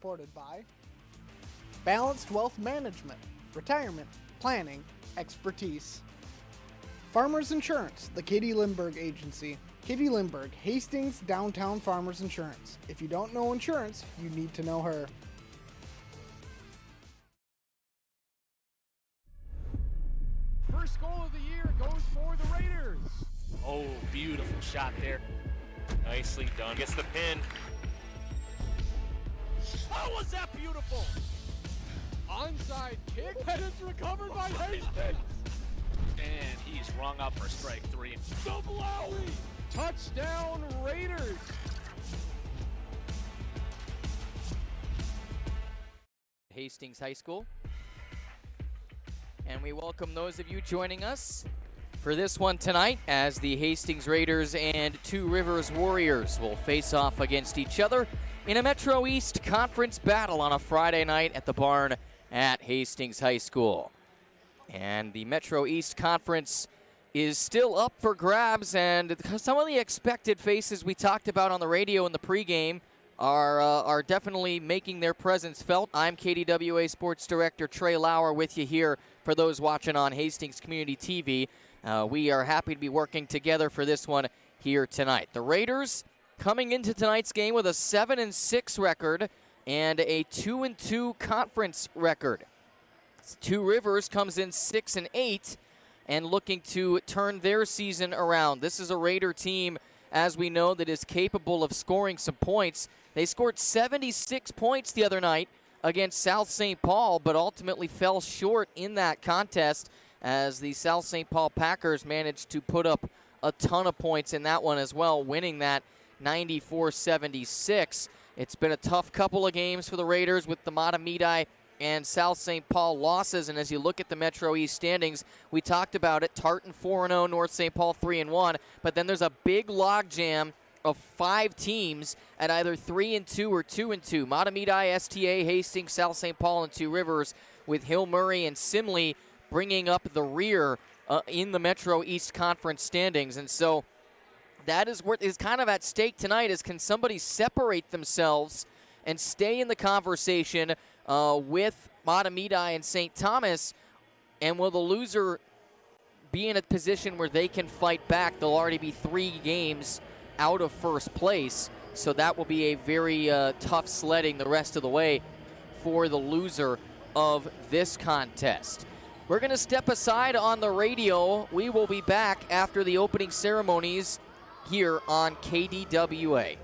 supported by Balanced Wealth Management, Retirement Planning Expertise. Farmers Insurance, the Katie Lindbergh Agency. Katie Lindbergh, Hastings Downtown Farmers Insurance. If you don't know insurance, you need to know her. First goal of the year goes for the Raiders. Oh, beautiful shot there. Nicely done. Gets the pin. Oh, was that beautiful? Onside kick, and it's recovered by Hastings. And he's rung up for strike 3. Doblowy! Touchdown Raiders! Hastings High School. And we welcome those of you joining us for this one tonight as the Hastings Raiders and Two Rivers Warriors will face off against each other in a Metro East Conference battle on a Friday night at the barn at Hastings High School. And the Metro East Conference is still up for grabs, and some of the expected faces we talked about on the radio in the pregame are definitely making their presence felt. I'm KDWA Sports Director Trey Lauer with you here for those watching on Hastings Community TV. We are happy to be working together for this one here tonight. The Raiders coming into tonight's game with a 7-6 record and a 2-2 conference record. Two Rivers comes in 6-8 and looking to turn their season around. This is a Raider team, as we know, that is capable of scoring some points. They scored 76 points the other night against South St. Paul, but ultimately fell short in that contest as the South St. Paul Packers managed to put up a ton of points in that one as well, winning that 94-76. It's been a tough couple of games for the Raiders with the Matamidi and South St. Paul losses, and as you look at the Metro East standings, we talked about it, Tartan 4-0, North St. Paul 3-1, but then there's a big logjam of 5 teams at either 3-2 or 2-2. Matamidi, STA, Hastings, South St. Paul, and Two Rivers, with Hill Murray and Simley bringing up the rear in the Metro East Conference standings. And so that is what is kind of at stake tonight, is can somebody separate themselves and stay in the conversation with Matamidi and St. Thomas, and will the loser be in a position where they can fight back? They'll already be 3 games out of first place, so that will be a very tough sledding the rest of the way for the loser of this contest. We're going to step aside on the radio. We will be back after the opening ceremonies here on KDWA.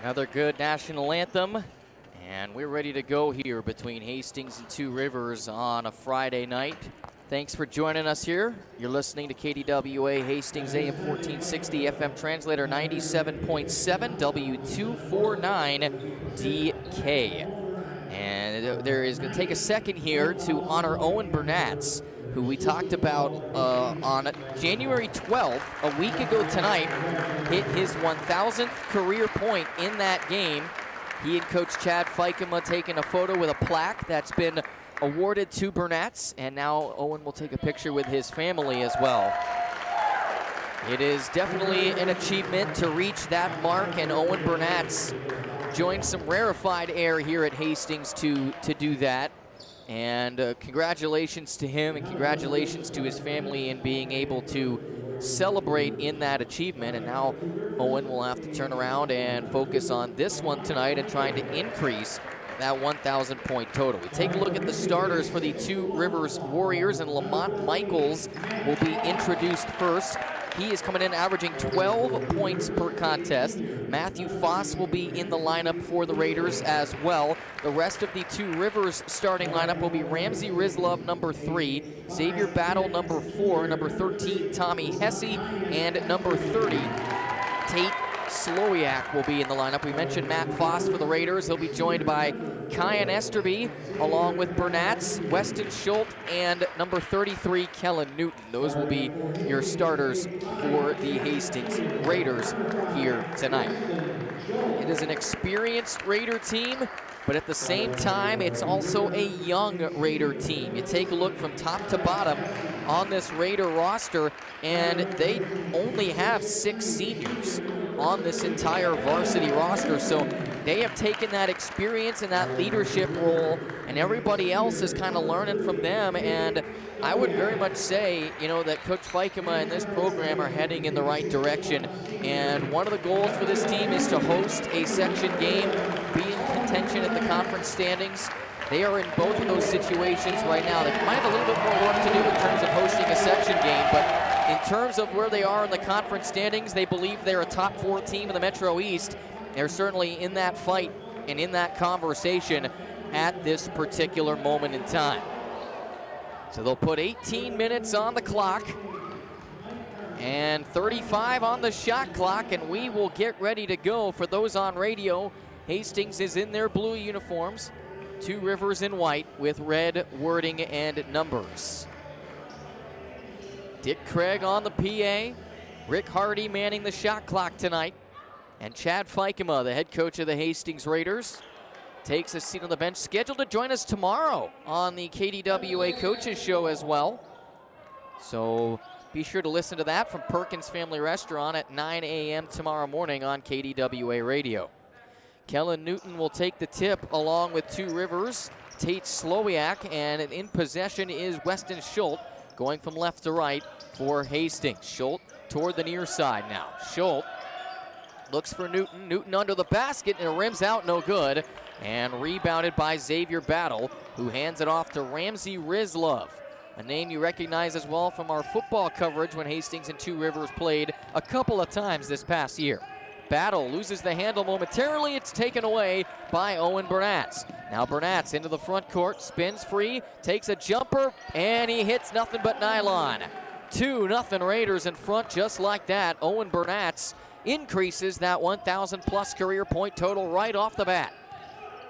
Another good national anthem. And we're ready to go here between Hastings and Two Rivers on a Friday night. Thanks for joining us here. You're listening to KDWA Hastings AM 1460 FM translator 97.7 W249DK. And there is going to take a second here to honor Owen Burnatz, who we talked about on January 12th, a week ago tonight, hit his 1,000th career point in that game. He and Coach Chad Fikema taking a photo with a plaque that's been awarded to Burnatz, and now Owen will take a picture with his family as well. It is definitely an achievement to reach that mark, and Owen Burnatz joined some rarefied air here at Hastings to do that. And congratulations to him and congratulations to his family in being able to celebrate in that achievement. And now Owen will have to turn around and focus on this one tonight and trying to increase that 1,000 point total. We take a look at the starters for the Two Rivers Warriors, and Lamont Michaels will be introduced first. He is coming in averaging 12 points per contest. Matthew Foss will be in the lineup for the Raiders as well. The rest of the Two Rivers starting lineup will be Ramsey Rizlov, number 3, Xavier Battle, number 4, number 13, Tommy Hesse, and number 30, Tate Slowiak will be in the lineup. We mentioned Matt Foss for the Raiders. He'll be joined by Kyan Esterby, along with Burnatz, Weston Schultz, and number 33, Kellen Newton. Those will be your starters for the Hastings Raiders here tonight. It is an experienced Raider team, but at the same time, it's also a young Raider team. You take a look from top to bottom on this Raider roster, and they only have 6 seniors on this entire varsity roster. So they have taken that experience and that leadership role, and everybody else is kind of learning from them. And I would very much say, you know, that Coach Fikema and this program are heading in the right direction. And one of the goals for this team is to host a section game, be in contention at the conference standings. They are in both of those situations right now. They might have a little bit more work to do in terms of hosting a section game, but in terms of where they are in the conference standings, they believe they're a top 4 team in the Metro East. They're certainly in that fight and in that conversation at this particular moment in time. So they'll put 18 minutes on the clock and 35 on the shot clock, and we will get ready to go. For those on radio, Hastings is in their blue uniforms, Two Rivers in white with red wording and numbers. Dick Craig on the PA, Rick Hardy manning the shot clock tonight, and Chad Fikema, the head coach of the Hastings Raiders, takes a seat on the bench, scheduled to join us tomorrow on the KDWA Coaches Show as well. So be sure to listen to that from Perkins Family Restaurant at 9 a.m. tomorrow morning on KDWA Radio. Kellen Newton will take the tip along with Two Rivers, Tate Slowiak, and in possession is Weston Schultz, going from left to right for Hastings. Schultz toward the near side now. Schultz looks for Newton. Newton under the basket, and it rims out, no good. And rebounded by Xavier Battle, who hands it off to Ramsey Rizlov, a name you recognize as well from our football coverage when Hastings and Two Rivers played a couple of times this past year. Battle loses the handle momentarily. It's taken away by Owen Burnatz. Now Burnatz into the front court, spins free, takes a jumper, and he hits nothing but nylon. 2-0 Raiders in front just like that. Owen Burnatz increases that 1,000 plus career point total right off the bat.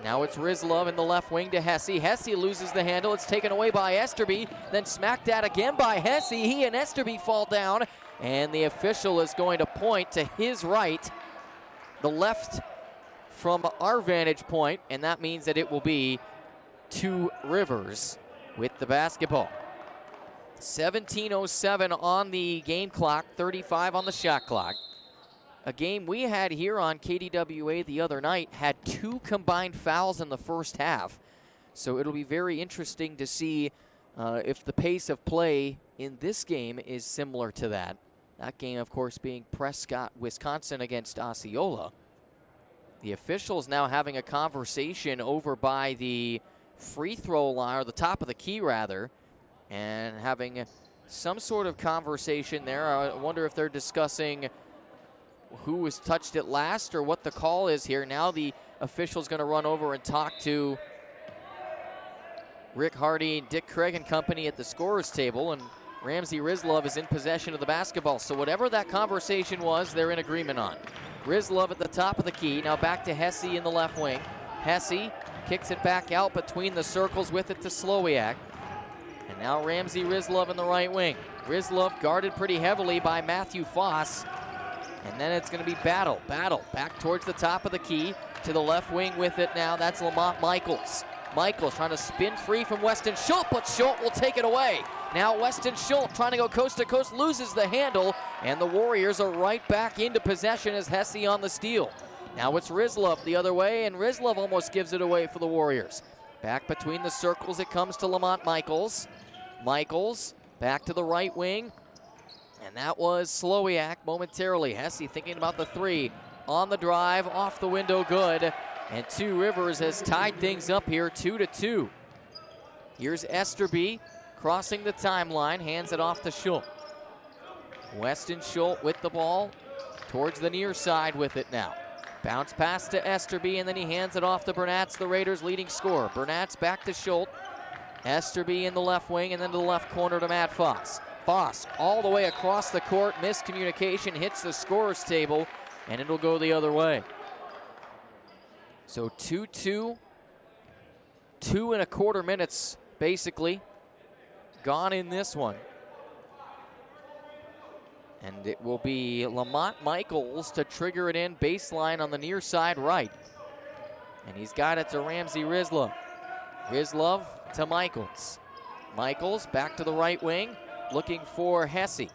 Now it's Rizlov in the left wing to Hesse. Hesse loses the handle. It's taken away by Esterby, then smacked at again by Hesse. He and Esterby fall down, and the official is going to point to his right, the left from our vantage point, and that means that it will be Two Rivers with the basketball. 17:07 on the game clock, 35 on the shot clock. A game we had here on KDWA the other night had 2 combined fouls in the first half. So it'll be very interesting to see if the pace of play in this game is similar to that. That game, of course, being Prescott, Wisconsin against Osceola. The officials now having a conversation over by the free throw line, or the top of the key rather, and having some sort of conversation there. I wonder if they're discussing who was touched it last or what the call is here. Now the official's going to run over and talk to Rick Hardy, Dick Craig and company at the scorer's table, and Ramsey Rizlov is in possession of the basketball. So whatever that conversation was, they're in agreement on. Rizlov at the top of the key. Now back to Hesse in the left wing. Hesse kicks it back out between the circles with it to Slowiak. And now Ramsey Rizlov in the right wing. Rizlov guarded pretty heavily by Matthew Foss. And then it's going to be Battle. Battle back towards the top of the key to the left wing with it now. That's Lamont Michaels. Michaels trying to spin free from Weston Schultz, but Schultz will take it away. Now Weston Schultz trying to go coast to coast, loses the handle, and the Warriors are right back into possession as Hesse on the steal. Now it's Rizlov the other way, and Rizlov almost gives it away for the Warriors. Back between the circles it comes to Lamont Michaels. Michaels back to the right wing, and that was Slowiak momentarily. Hesse thinking about the three. On the drive, off the window, good. And Two Rivers has tied things up here 2-2. Here's Esterby crossing the timeline, hands it off to Schultz. Weston Schultz with the ball towards the near side with it now. Bounce pass to Esterby, and then he hands it off to Bernatz, the Raiders' leading scorer. Bernatz back to Schultz. Esterby in the left wing, and then to the left corner to Matt Foss. Foss all the way across the court, miscommunication, hits the scorer's table, and it'll go the other way. So 2-2, 2.25 minutes basically gone in this one. And it will be Lamont Michaels to trigger it in, baseline on the near side right. And he's got it to Ramsey Rizlov. Rizlov to Michaels. Michaels back to the right wing, looking for Hesse.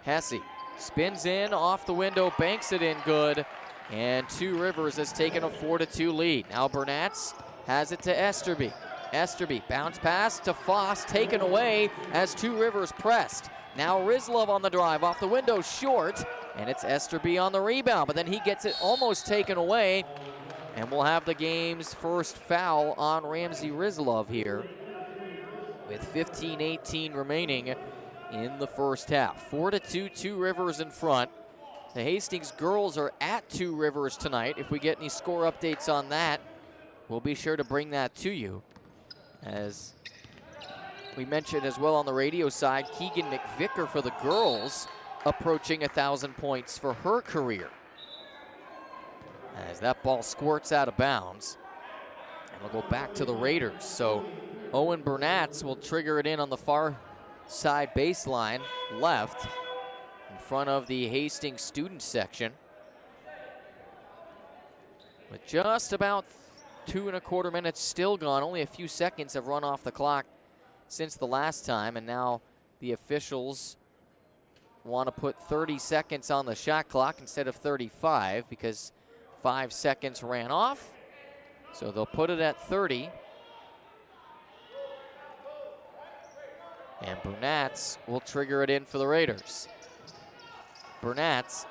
Hesse spins in, off the window, banks it in good. And Two Rivers has taken a 4-2 lead. Now Bernatz has it to Esterby. Esterby, bounce pass to Foss, taken away as Two Rivers pressed. Now Rizlov on the drive, off the window, short, and it's Esterby on the rebound, but then he gets it almost taken away, and we'll have the game's first foul on Ramsey Rizlov here with 15:18 remaining in the first half. 4-2, Two Rivers in front. The Hastings girls are at Two Rivers tonight. If we get any score updates on that, we'll be sure to bring that to you. As we mentioned as well on the radio side, Keegan McVicker for the girls approaching 1,000 points for her career. As that ball squirts out of bounds. And we'll go back to the Raiders. So Owen Bernatz will trigger it in on the far side baseline left, in front of the Hastings student section. With just about 2.25 minutes still gone, only a few seconds have run off the clock since the last time, and now the officials want to put 30 seconds on the shot clock instead of 35 because 5 seconds ran off. So they'll put it at 30. And Bernatz will trigger it in for the Raiders. Bernatz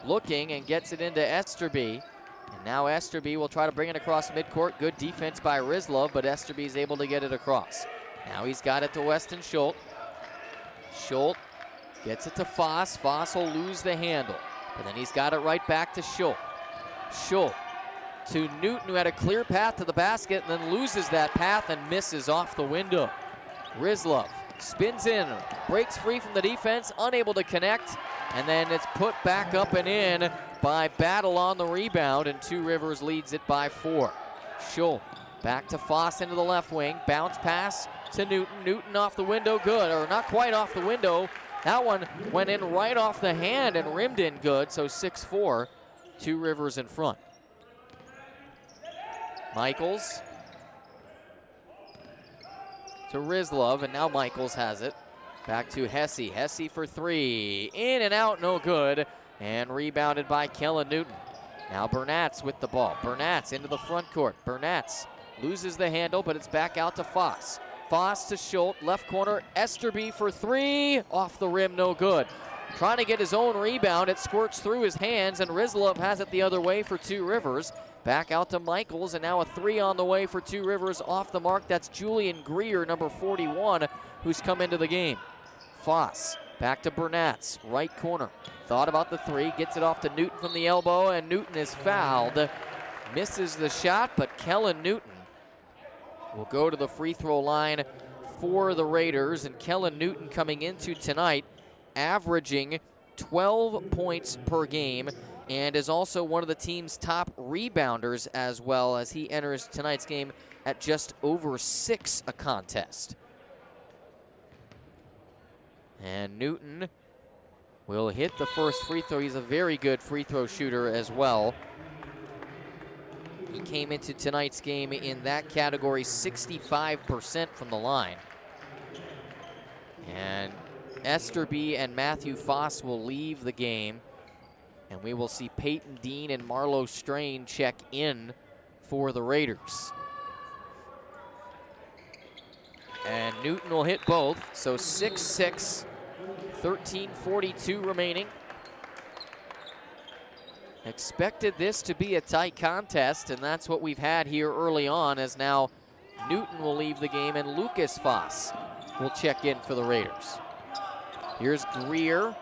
looking and gets it into Esterby. And now Esterby will try to bring it across midcourt. Good defense by Rizlov, but Esterby is able to get it across. Now he's got it to Weston Schultz. Schultz gets it to Foss. Foss will lose the handle. But then he's got it right back to Schultz. Schultz to Newton, who had a clear path to the basket and then loses that path and misses off the window. Rizlov spins in, breaks free from the defense, unable to connect, and then it's put back up and in by Battle on the rebound, and Two Rivers leads it by 4. Schultz back to Foss into the left wing, bounce pass to Newton. Newton off the window, good, or not quite off the window. That one went in right off the hand and rimmed in good, so 6-4, Two Rivers in front. Michaels to Rizlov, and now Michaels has it. Back to Hesse. Hesse for 3. In and out, no good. And rebounded by Kellen Newton. Now Bernatz with the ball. Bernatz into the front court. Bernatz loses the handle, but it's back out to Foss. Foss to Schultz, left corner. Esterby for 3. Off the rim, no good. Trying to get his own rebound. It squirts through his hands, and Rizlov has it the other way for Two Rivers. Back out to Michaels, and now a 3 on the way for Two Rivers off the mark. That's Julian Greer, number 41, who's come into the game. Foss Back to Burnatz, right corner. Thought about the three, gets it off to Newton from the elbow, and Newton is fouled. Misses the shot, but Kellen Newton will go to the free throw line for the Raiders. And Kellen Newton coming into tonight, averaging 12 points per game, and is also one of the team's top rebounders as well, as he enters tonight's game at just over 6 a contest. And Newton will hit the first free throw. He's a very good free throw shooter as well. He came into tonight's game in that category 65% from the line. And Esterby and Matthew Foss will leave the game. And we will see Peyton Dean and Marlo Strain check in for the Raiders. And Newton will hit both, so 6-6, 13:42 remaining. Expected this to be a tight contest, and that's what we've had here early on, as now Newton will leave the game and Lucas Foss will check in for the Raiders. Here's Greer.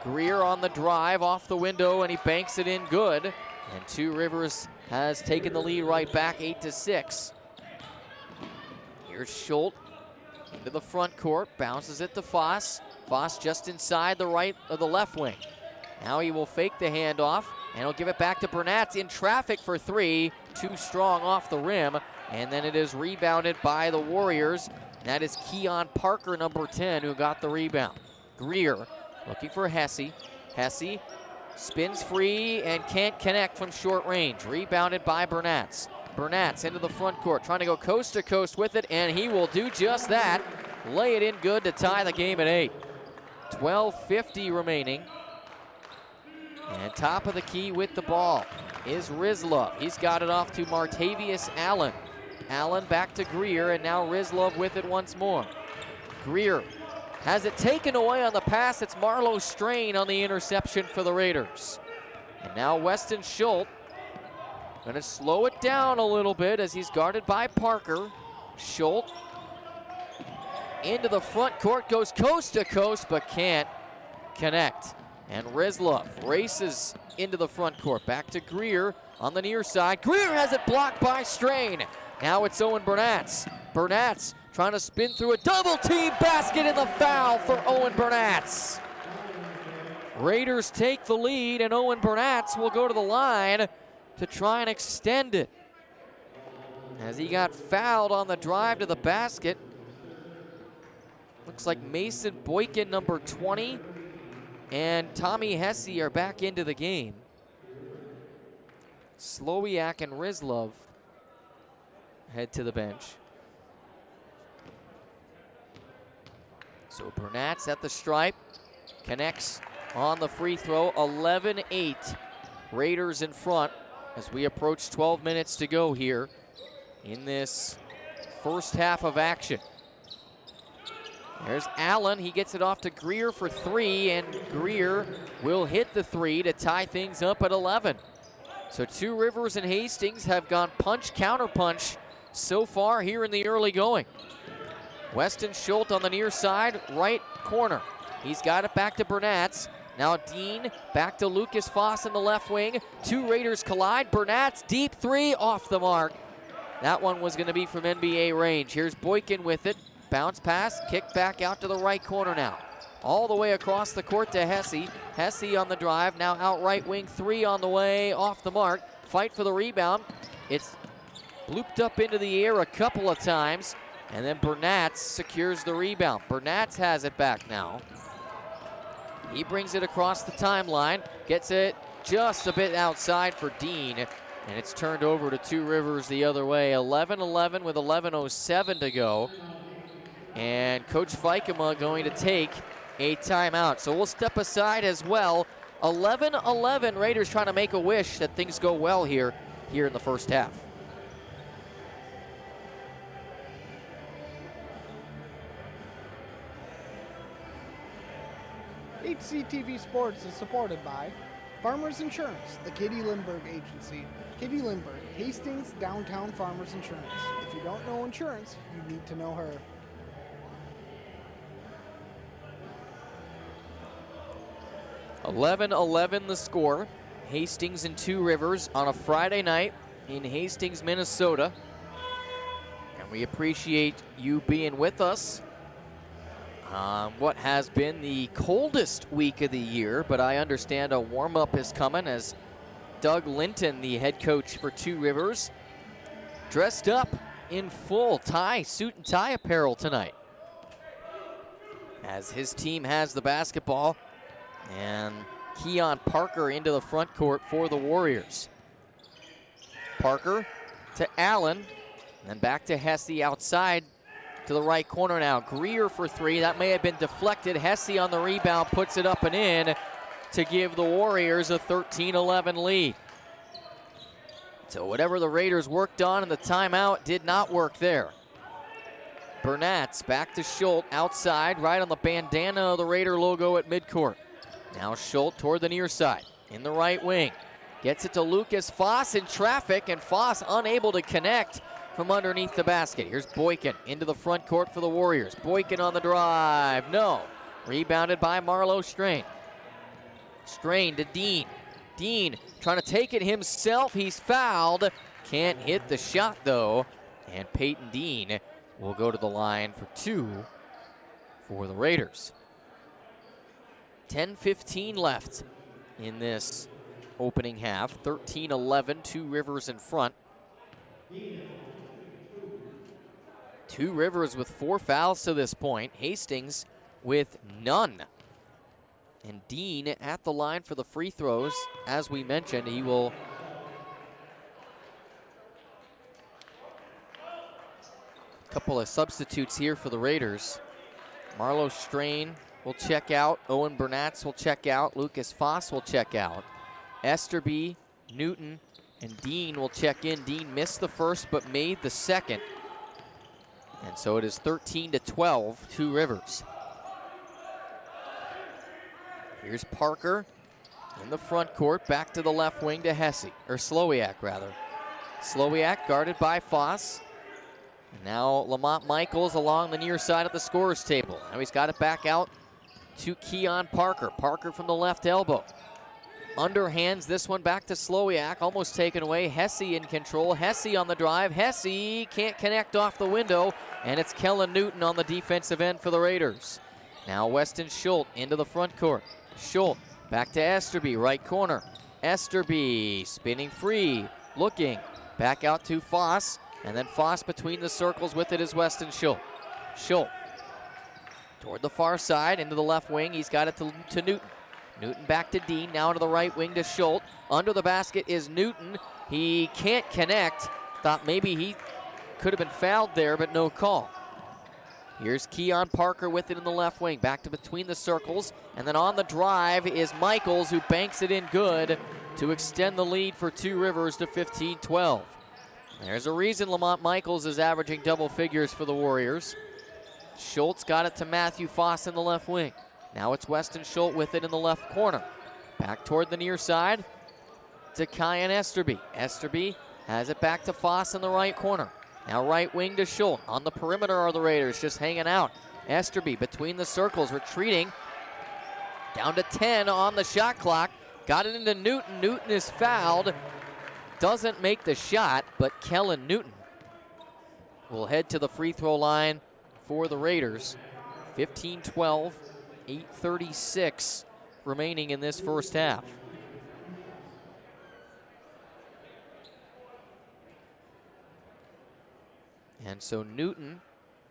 Greer on the drive, off the window, and he banks it in good. And Two Rivers has taken the lead right back, 8-6. Here's Schultz into the front court, bounces it to Foss. Foss just inside the right of the left wing. Now he will fake the handoff, and he'll give it back to Burnatz in traffic for three. Too strong off the rim, and then it is rebounded by the Warriors. That is Keon Parker, number 10, who got the rebound. Greer looking for Hesse. Hesse spins free and can't connect from short range. Rebounded by Burnatz. Burnatz into the front court, trying to go coast to coast with it, and he will do just that. Lay it in good to tie the game at 8. 12:50 remaining. And top of the key with the ball is Rizlov. He's got it off to Martavius Allen. Allen back to Greer, and now Rizlov with it once more. Greer has it taken away on the pass. It's Marlo Strain on the interception for the Raiders. And now Weston Schultz gonna slow it down a little bit as he's guarded by Parker. Schultz into the front court, goes coast to coast, but can't connect. And Rizlov races into the front court. Back to Greer on the near side. Greer has it blocked by Strain. Now it's Owen Burnatz. Burnatz trying to spin through a double team basket, and the foul for Owen Burnatz. Raiders take the lead, and Owen Burnatz will go to the line to try and extend it, as he got fouled on the drive to the basket. Looks like Mason Boykin, number 20, and Tommy Hesse are back into the game. Slowiak and Rizlov head to the bench. So Burnatz at the stripe, connects on the free throw. 11-8, Raiders in front as we approach 12 minutes to go here in this first half of action. There's Allen. He gets it off to Greer for three, and Greer will hit the three to tie things up at 11. So Two Rivers and Hastings have gone punch, counter punch so far here in the early going. Weston Schultz on the near side, right corner. He's got it back to Burnatz. Now Dean back to Lucas Foss in the left wing. Two Raiders collide. Burnatz, deep three, off the mark. That one was going to be from NBA range. Here's Boykin with it. Bounce pass, kick back out to the right corner now. All the way across the court to Hesse. Hesse on the drive, now out right wing, three on the way, off the mark. Fight for the rebound. It's looped up into the air a couple of times, and then Burnatz secures the rebound. Burnatz has it back now. He brings it across the timeline, gets it just a bit outside for Dean, and it's turned over to Two Rivers the other way. 11-11 with 11:07 to go. And Coach Fikema going to take a timeout. So we'll step aside as well. 11-11, Raiders trying to make a wish that things go well here in the first half. HCTV Sports is supported by Farmers Insurance, the Katie Lindbergh Agency. Katie Lindbergh, Hastings Downtown Farmers Insurance. If you don't know insurance, you need to know her. 11-11 the score. Hastings and Two Rivers on a Friday night in Hastings, Minnesota. And we appreciate you being with us on what has been the coldest week of the year, but I understand a warm-up is coming as Doug Linton, the head coach for Two Rivers, dressed up in full suit and tie apparel tonight, as his team has the basketball, and Keon Parker into the front court for the Warriors. Parker to Allen, and then back to Hesse outside to the right corner now. Greer for three. That may have been deflected. Hesse on the rebound, puts it up and in to give the Warriors a 13-11 lead. So whatever the Raiders worked on in the timeout did not work there. Burnatz back to Schultz outside, right on the bandana of the Raider logo at midcourt. Now Schultz toward the near side, in the right wing. Gets it to Lucas Foss in traffic, and Foss unable to connect from underneath the basket. Here's Boykin into the front court for the Warriors. Boykin on the drive, no. Rebounded by Marlo Strain. Strain to Dean. Dean trying to take it himself. He's fouled. Can't hit the shot though. And Peyton Dean will go to the line for two for the Raiders. 10:15 left in this opening half. 13-11, Two Rivers in front. Two Rivers with 4 fouls to this point. Hastings with none. And Dean at the line for the free throws. As we mentioned, he will couple of substitutes here for the Raiders. Marlo Strain will check out. Owen Burnatz will check out. Lucas Foss will check out. Esterby, Newton, and Dean will check in. Dean missed the first but made the second. And so it is 13-12, Two Rivers. Here's Parker in the front court, back to the left wing to Hesse, or Slowiak rather. Slowiak guarded by Foss. Now Lamont Michaels along the near side of the scorer's table. Now he's got it back out to Keon Parker. Parker from the left elbow. Underhands this one back to Slowiak, almost taken away. Hesse in control. Hesse on the drive. Hesse can't connect off the window, and it's Kellen Newton on the defensive end for the Raiders. Now Weston Schultz into the front court. Schultz back to Esterby, right corner. Esterby spinning free, looking. Back out to Foss, and then Foss between the circles with it is Weston Schultz. Schultz toward the far side, into the left wing. He's got it to Newton. Newton back to Dean, now to the right wing to Schultz. Under the basket is Newton. He can't connect. Thought maybe he could have been fouled there, but no call. Here's Keon Parker with it in the left wing, back to between the circles, and then on the drive is Michaels, who banks it in good to extend the lead for Two Rivers to 15-12. There's a reason Lamont Michaels is averaging double figures for the Warriors. Schultz got it to Matthew Foss in the left wing. Now it's Weston Schultz with it in the left corner. Back toward the near side to Kyan Esterby. Esterby has it back to Foss in the right corner. Now right wing to Schultz. On the perimeter are the Raiders, just hanging out. Esterby between the circles, retreating. Down to 10 on the shot clock. Got it into Newton. Newton is fouled. Doesn't make the shot, but Kellen Newton will head to the free throw line for the Raiders. 15-12, 8:36 remaining in this first half. And so Newton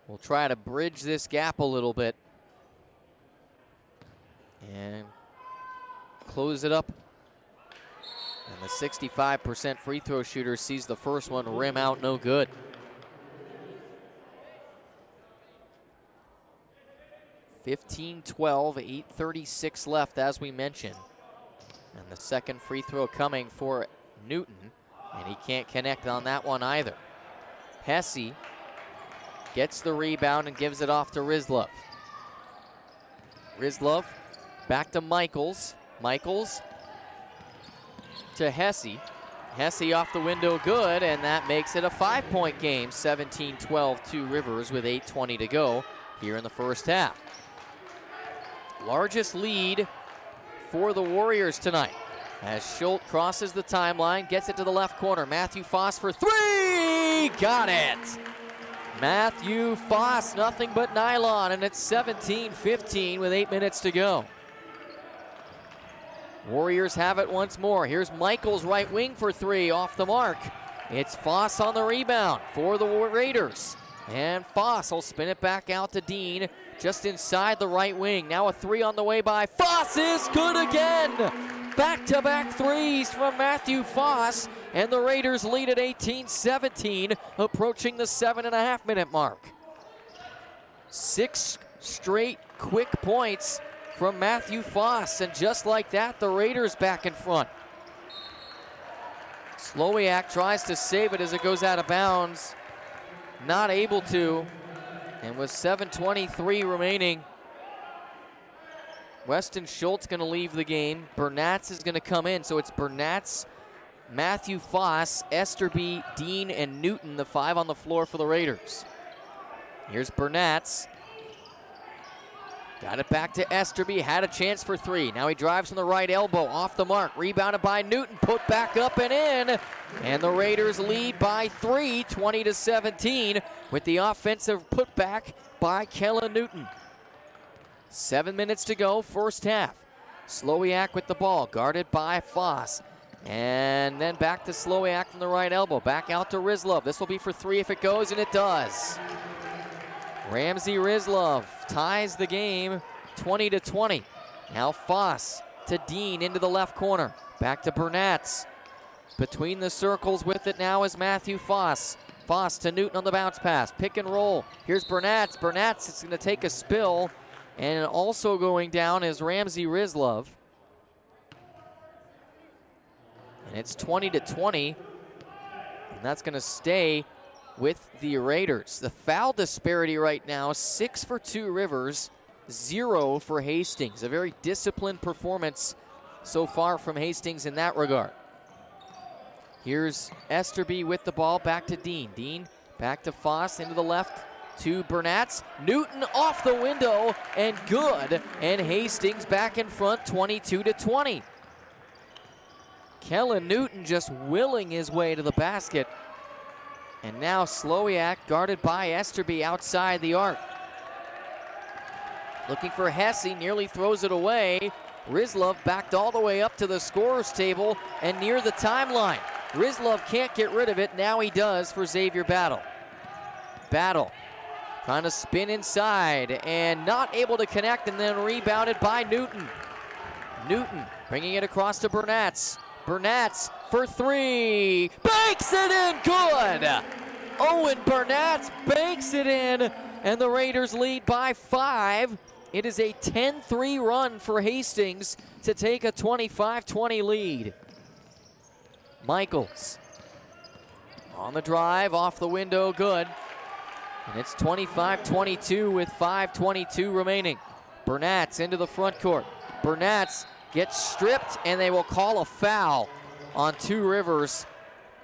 will try to bridge this gap a little bit and close it up. And the 65% free throw shooter sees the first one rim out, no good. (15-12), 8:36 left, as we mentioned. And the second free throw coming for Newton, and he can't connect on that one either. Hesse gets the rebound and gives it off to Rizlov. Rizlov back to Michaels. Michaels to Hesse. Hesse off the window, good, and that makes it a 5-point game. 17-12, Two Rivers with 8:20 to go here in the first half. Largest lead for the Warriors tonight. As Schultz crosses the timeline, gets it to the left corner. Matthew Foss for three! Got it! Matthew Foss, nothing but nylon, and it's 17-15 with 8 minutes to go. Warriors have it once more. Here's Michaels, right wing for three, off the mark. It's Foss on the rebound for the Raiders. And Foss will spin it back out to Dean, just inside the right wing. Now a three on the way by Foss is good again! Back-to-back threes from Matthew Foss, and the Raiders lead at 18-17, approaching the 7.5-minute mark. 6 straight quick points from Matthew Foss, and just like that, the Raiders back in front. Slowiak tries to save it as it goes out of bounds. Not able to, and with 7:23 remaining, Weston Schultz going to leave the game. Bernatz is going to come in, so it's Bernatz, Matthew Foss, Esterby, Dean, and Newton, the 5 on the floor for the Raiders. Here's Bernatz. Got it back to Esterby, had a chance for three. Now he drives from the right elbow, off the mark, rebounded by Newton, put back up and in. And the Raiders lead by 3, 20-17, with the offensive putback by Kellen Newton. 7 minutes to go, first half. Slowiak with the ball, guarded by Foss. And then back to Slowiak from the right elbow, back out to Rizlov. This will be for three if it goes, and it does. Ramsey Rizlov ties the game 20-20. Now Foss to Dean into the left corner. Back to Bernatz. Between the circles with it now is Matthew Foss. Foss to Newton on the bounce pass. Pick and roll. Here's Bernatz. Bernatz is going to take a spill. And also going down is Ramsey Rizlov. And it's 20-20. And that's going to stay with the Raiders. The foul disparity right now, 6 for 2 Rivers, 0 for Hastings. A very disciplined performance so far from Hastings in that regard. Here's Esterby with the ball, back to Dean. Dean back to Foss, into the left to Bernatz. Newton off the window, and good. And Hastings back in front, 22-20. Kellen Newton just willing his way to the basket. And now Slowiak, guarded by Esterby outside the arc. Looking for Hesse, nearly throws it away. Rizlov backed all the way up to the scorer's table and near the timeline. Rizlov can't get rid of it, now he does for Xavier Battle. Battle trying to spin inside and not able to connect, and then rebounded by Newton. Newton bringing it across to Bernatz. Bernatz for three, banks it in, good! Owen Bernatz banks it in, and the Raiders lead by 5. It is a 10-3 run for Hastings to take a 25-20 lead. Michaels on the drive, off the window, good. And it's 25-22 with 5:22 remaining. Bernatz into the front court. Bernatz gets stripped, and they will call a foul on 2 Rivers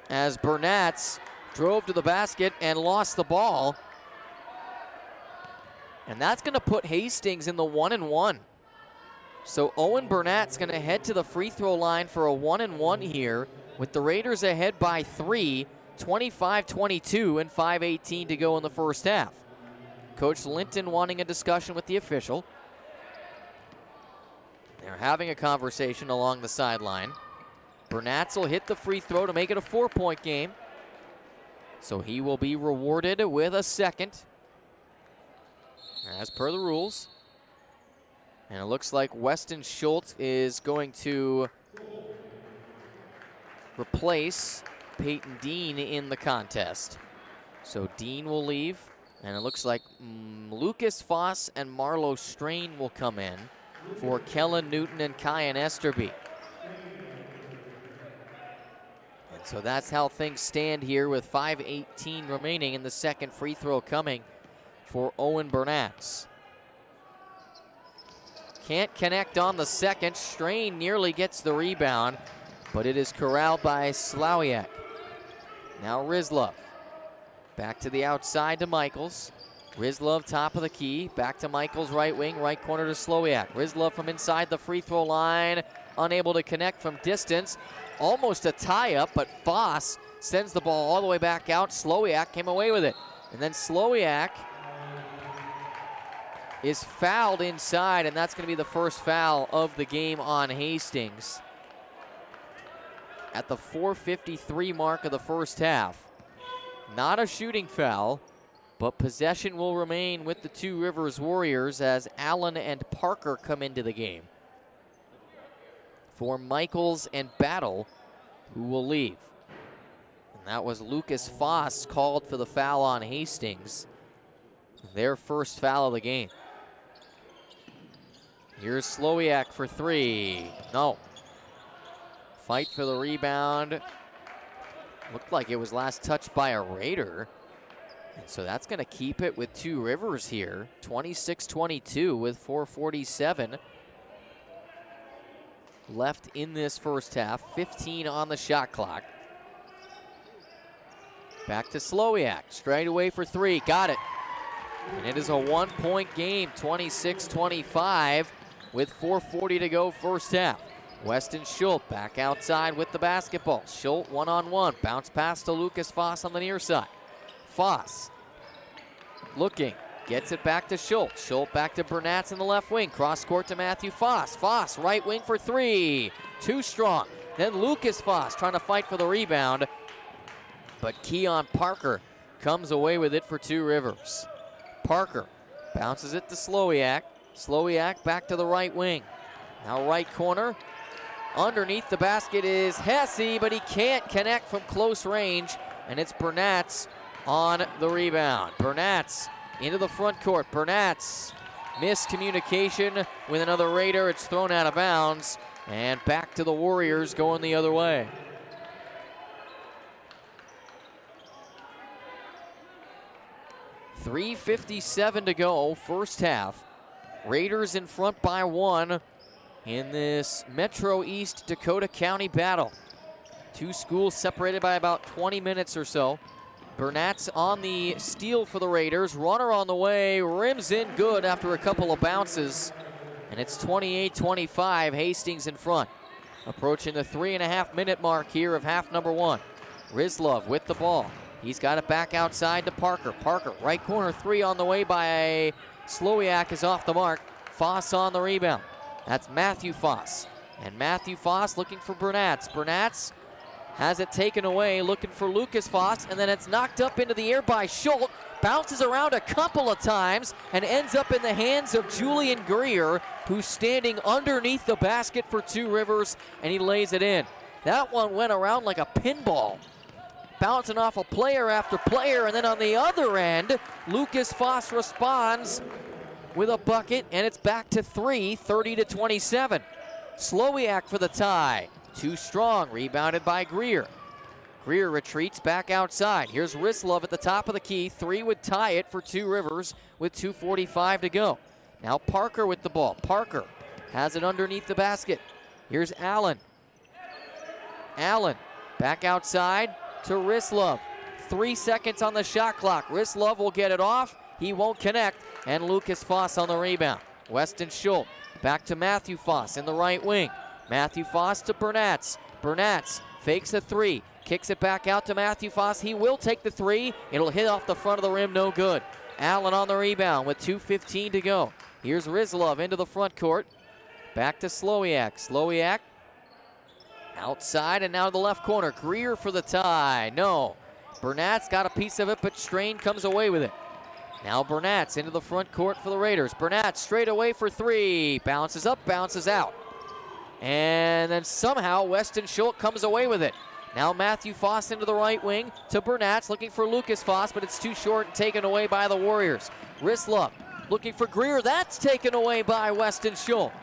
as Bernatz drove to the basket and lost the ball. And that's going to put Hastings in the 1-1. So Owen Bernatz going to head to the free throw line for a 1-1 here, with the Raiders ahead by 3, 25-22, and 5:18 to go in the first half. Coach Linton wanting a discussion with the official. They're having a conversation along the sideline. Bernatz will hit the free throw to make it a 4-point game. So he will be rewarded with a second, as per the rules. And it looks like Weston Schultz is going to replace Peyton Dean in the contest. So Dean will leave, and it looks like Lucas Foss and Marlo Strain will come in for Kellen Newton and Kyan Esterby. And so that's how things stand here with 5:18 remaining, and the second free throw coming for Owen Bernatz. Can't connect on the second. Strain nearly gets the rebound, but it is corralled by Slowiak. Now Rizlov. Back to the outside to Michaels. Rizlov, top of the key, back to Michaels, right wing, right corner to Slowiak. Rizlov from inside the free throw line, unable to connect from distance. Almost a tie-up, but Foss sends the ball all the way back out. Slowiak came away with it. And then Slowiak is fouled inside, and that's going to be the first foul of the game on Hastings at the 4:53 mark of the first half. Not a shooting foul, but possession will remain with the Two Rivers Warriors as Allen and Parker come into the game for Michaels and Battle, who will leave. And that was Lucas Foss called for the foul on Hastings. Their first foul of the game. Here's Slowiak for three. No. Fight for the rebound. Looked like it was last touched by a Raider. And so that's going to keep it with Two Rivers here. 26-22 with 4:47 left in this first half. 15 on the shot clock. Back to Slowiak. Straight away for three. Got it. And it is a one-point game. 26-25 with 4:40 to go first half. Weston Schultz back outside with the basketball. Schultz one-on-one. Bounce pass to Lucas Foss on the near side. Foss looking. Gets it back to Schultz. Schultz back to Bernatz in the left wing. Cross court to Matthew Foss. Foss right wing for three. Too strong. Then Lucas Foss trying to fight for the rebound. But Keon Parker comes away with it for Two Rivers. Parker bounces it to Slowiak. Slowiak back to the right wing. Now right corner. Underneath the basket is Hesse, but he can't connect from close range. And it's Bernatz on the rebound. Bernatz into the front court. Bernatz miscommunication with another Raider. It's thrown out of bounds. And back to the Warriors going the other way. .357 to go, first half. Raiders in front by one in this Metro East Dakota County battle. Two schools separated by about 20 minutes or so. Bernatz on the steal for the Raiders. Runner on the way, rims in good after a couple of bounces. And it's 28-25, Hastings in front. Approaching the 3.5-minute mark here of half number one. Rizlov with the ball. He's got it back outside to Parker. Parker, right corner three on the way by Slowiak is off the mark. Foss on the rebound. That's Matthew Foss. And Matthew Foss looking for Bernatz. Bernatz has it taken away, looking for Lucas Foss, and then it's knocked up into the air by Schultz. Bounces around a couple of times and ends up in the hands of Julian Greer, who's standing underneath the basket for Two Rivers, and he lays it in. That one went around like a pinball, bouncing off a player after player, and then on the other end, Lucas Foss responds with a bucket, and it's back to three, 30-27. Slowiak for the tie. Too strong, rebounded by Greer. Greer retreats back outside. Here's Rizlov at the top of the key. Three would tie it for Two Rivers with 2:45 to go. Now Parker with the ball. Parker has it underneath the basket. Here's Allen. Allen back outside to Rizlov. 3 seconds on the shot clock. Rizlov will get it off. He won't connect. And Lucas Foss on the rebound. Weston Schultz back to Matthew Foss in the right wing. Matthew Foss to Bernatz. Bernatz fakes a three. Kicks it back out to Matthew Foss. He will take the three. It'll hit off the front of the rim. No good. Allen on the rebound with 2:15 to go. Here's Rizlov into the front court. Back to Slowiak. Slowiak outside and now to the left corner. Greer for the tie. No. Bernatz got a piece of it, but Strain comes away with it. Now Bernatz into the front court for the Raiders. Bernatz straight away for three. Bounces up, bounces out. And then somehow Weston Schultz comes away with it. Now Matthew Foss into the right wing to Bernatz, looking for Lucas Foss, but it's too short and taken away by the Warriors. Rizlov looking for Greer. That's taken away by Weston Schultz.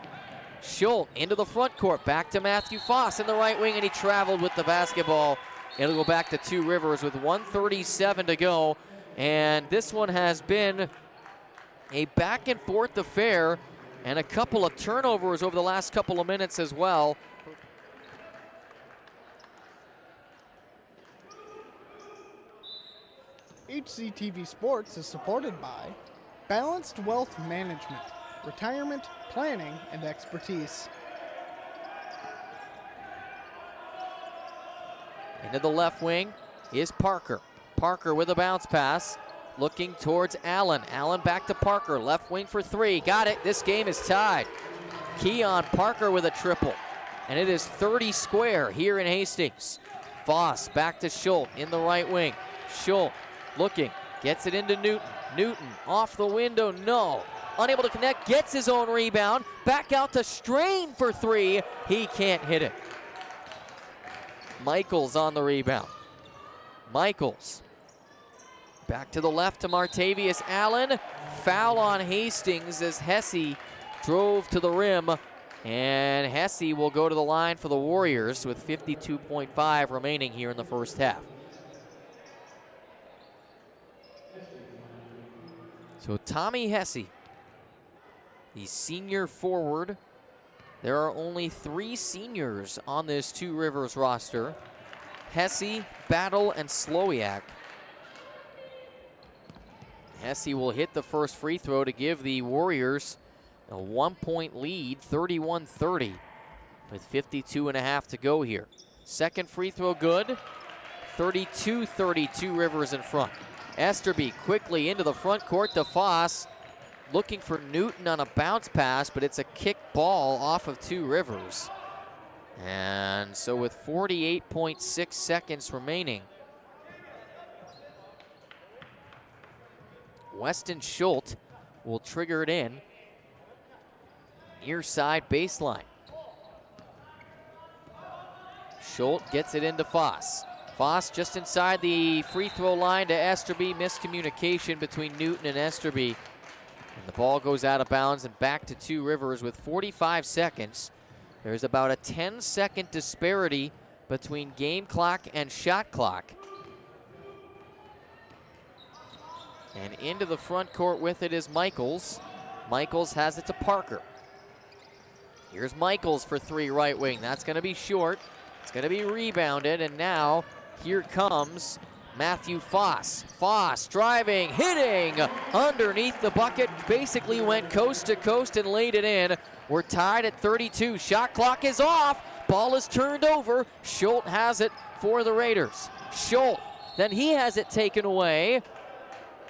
Schultz into the front court, back to Matthew Foss in the right wing, and he traveled with the basketball. It'll go back to Two Rivers with 1:37 to go. And this one has been a back and forth affair and a couple of turnovers over the last couple of minutes as well. HCTV Sports is supported by Balanced Wealth Management, Retirement Planning and Expertise. Into the left wing is Parker. Parker with a bounce pass, looking towards Allen. Allen back to Parker, left wing for three. Got it. This game is tied. Keon Parker with a triple. And it is 30 square here in Hastings. Voss back to Schultz in the right wing. Schultz looking, gets it into Newton. Newton off the window, no. Unable to connect, gets his own rebound. Back out to Strain for three. He can't hit it. Michaels on the rebound. Michaels. Back to the left to Martavius Allen. Foul on Hastings as Hesse drove to the rim. And Hesse will go to the line for the Warriors with 52.5 remaining here in the first half. So Tommy Hesse, the senior forward. There are only 3 seniors on this Two Rivers roster. Hesse, Battle, and Slowiak. Hesse will hit the first free throw to give the Warriors a 1-point lead, 31-30, with 52.5 to go here. Second free throw good, 32-32 Rivers in front. Esterby quickly into the front court to Foss, looking for Newton on a bounce pass, but it's a kick ball off of Two Rivers. And so with 48.6 seconds remaining, Weston Schultz will trigger it in. Near side baseline. Schultz gets it into Foss. Foss just inside the free throw line to Esterby. Miscommunication between Newton and Esterby. And the ball goes out of bounds and back to Two Rivers with 45 seconds. There's about a 10-second disparity between game clock and shot clock. And into the front court with it is Michaels. Michaels has it to Parker. Here's Michaels for three, right wing. That's going to be short. It's going to be rebounded, and now here comes Matthew Foss. Foss driving, hitting underneath the bucket. Basically went coast to coast and laid it in. We're tied at 32. Shot clock is off. Ball is turned over. Schultz has it for the Raiders. Schultz, then he has it taken away.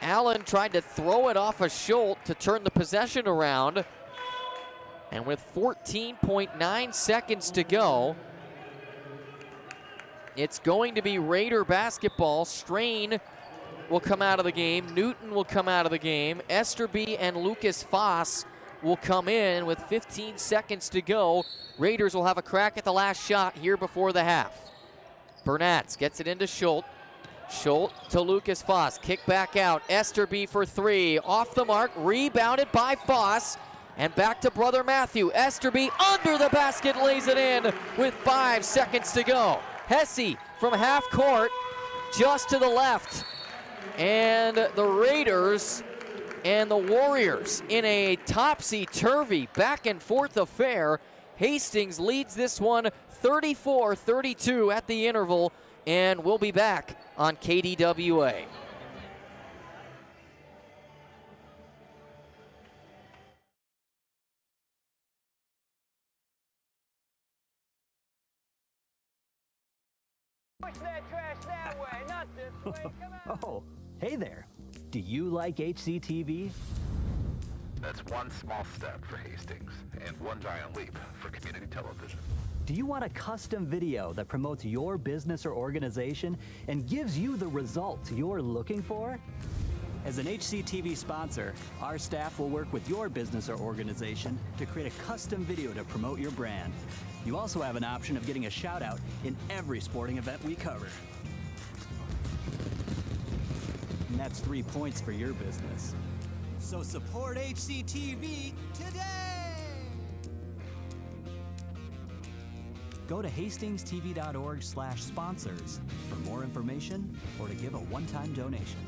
Allen tried to throw it off of Schultz to turn the possession around. And with 14.9 seconds to go, it's going to be Raider basketball. Strain will come out of the game. Newton will come out of the game. Esterby and Lucas Foss will come in with 15 seconds to go. Raiders will have a crack at the last shot here before the half. Bernatz gets it into Schultz. Schultz to Lucas Foss. Kick back out. Esterby for three. Off the mark. Rebounded by Foss. And back to brother Matthew. Esterby under the basket, lays it in with 5 seconds to go. Hesse from half court, just to the left. And the Raiders and the Warriors in a topsy-turvy back and forth affair. Hastings leads this one 34-32 at the interval, and we'll be back on KDWA. Push that trash that way, not this way. Come on. Oh, hey there. Do you like HCTV? That's one small step for Hastings and one giant leap for community television. Do you want a custom video that promotes your business or organization and gives you the results you're looking for? As an HCTV sponsor, our staff will work with your business or organization to create a custom video to promote your brand. You also have an option of getting a shout out in every sporting event we cover. And that's 3 points for your business. So support HCTV today! Go to hastingstv.org/sponsors for more information or to give a one-time donation.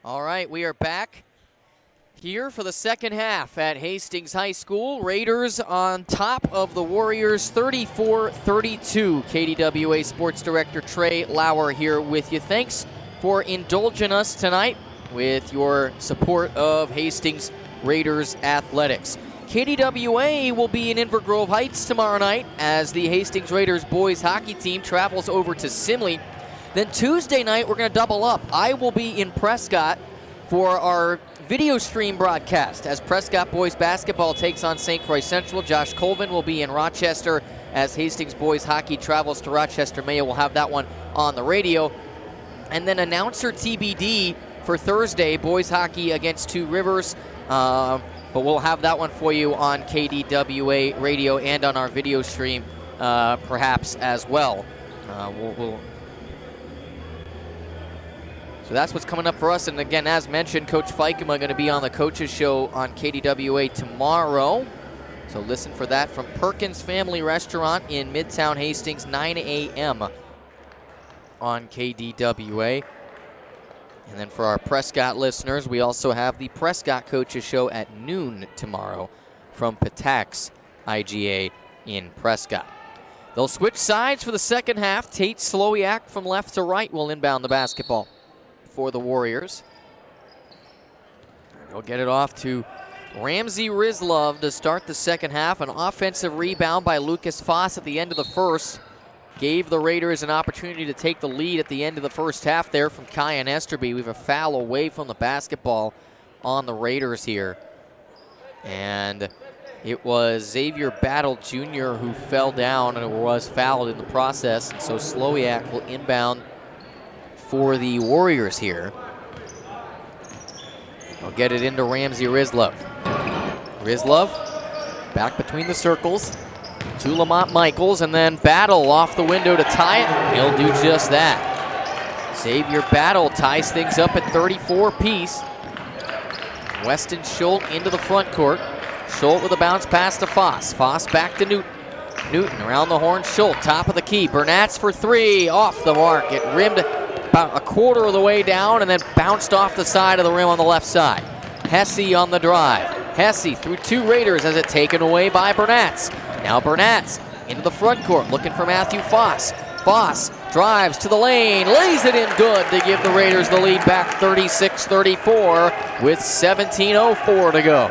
All right, we are back here for the second half at Hastings High School. Raiders on top of the Warriors 34-32. KDWA Sports Director Trey Lauer here with you. Thanks for indulging us tonight with your support of Hastings Raiders Athletics. KDWA will be in Inver Grove Heights tomorrow night as the Hastings Raiders boys hockey team travels over to Simley. Then Tuesday night, we're going to double up. I will be in Prescott for our video stream broadcast as Prescott boys basketball takes on St. Croix Central. Josh Colvin will be in Rochester as Hastings boys hockey travels to Rochester. Mayo will have that one on the radio. And then announcer TBD for Thursday, boys hockey against Two Rivers. But we'll have that one for you on KDWA radio and on our video stream perhaps as well. So that's what's coming up for us. And again, as mentioned, Coach Fikema going to be on the Coaches Show on KDWA tomorrow. So listen for that from Perkins Family Restaurant in Midtown Hastings, 9 a.m. on KDWA. And then for our Prescott listeners, we also have the Prescott Coaches Show at noon tomorrow from Patax IGA in Prescott. They'll switch sides for the second half. Tate Slowiak from left to right will inbound the basketball for the Warriors. They'll get it off to Ramsey Rizlov to start the second half. An offensive rebound by Lucas Foss at the end of the first gave the Raiders an opportunity to take the lead at the end of the first half there from Kyan Esterby. We have a foul away from the basketball on the Raiders here. And it was Xavier Battle Jr. who fell down and was fouled in the process. And so Slowiak will inbound for the Warriors here. They'll get it into Ramsey Rizlov. Rizlov back between the circles to Lamont Michaels, and then Battle off the window to tie it. He'll do just that. Xavier Battle ties things up at 34 apiece. Weston Schultz into the front court. Schultz with a bounce pass to Foss. Foss back to Newton. Newton around the horn. Schultz top of the key. Burnatz for three. Off the mark. It rimmed about a quarter of the way down and then bounced off the side of the rim on the left side. Hesse on the drive. Hesse through two Raiders has it taken away by Burnatz. Now Burnatz into the front court looking for Matthew Foss. Foss drives to the lane, lays it in good to give the Raiders the lead back 36-34 with 17:04 to go.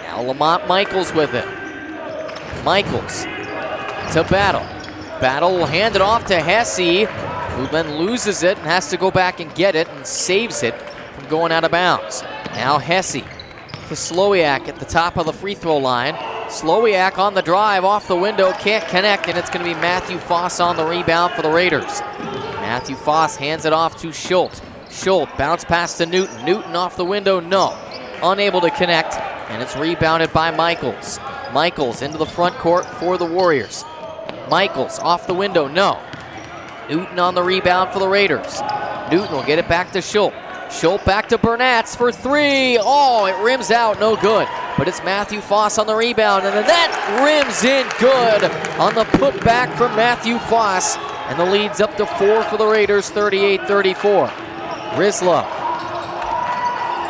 Now Lamont Michaels with it. Michaels to Battle. Battle will hand it off to Hesse, who then loses it and has to go back and get it and saves it from going out of bounds. Now Hesse to Slowiak at the top of the free throw line. Slowiak on the drive, off the window, can't connect, and it's going to be Matthew Foss on the rebound for the Raiders. Matthew Foss hands it off to Schultz. Schultz bounce pass to Newton. Newton off the window, no. Unable to connect, and it's rebounded by Michaels. Michaels into the front court for the Warriors. Michaels off the window, no. Newton on the rebound for the Raiders. Newton will get it back to Schultz. Schultz back to Burnatz for three. Oh, it rims out, no good. But it's Matthew Foss on the rebound, and then that rims in good on the putback from Matthew Foss. And the lead's up to 4 for the Raiders, 38-34. Rizlov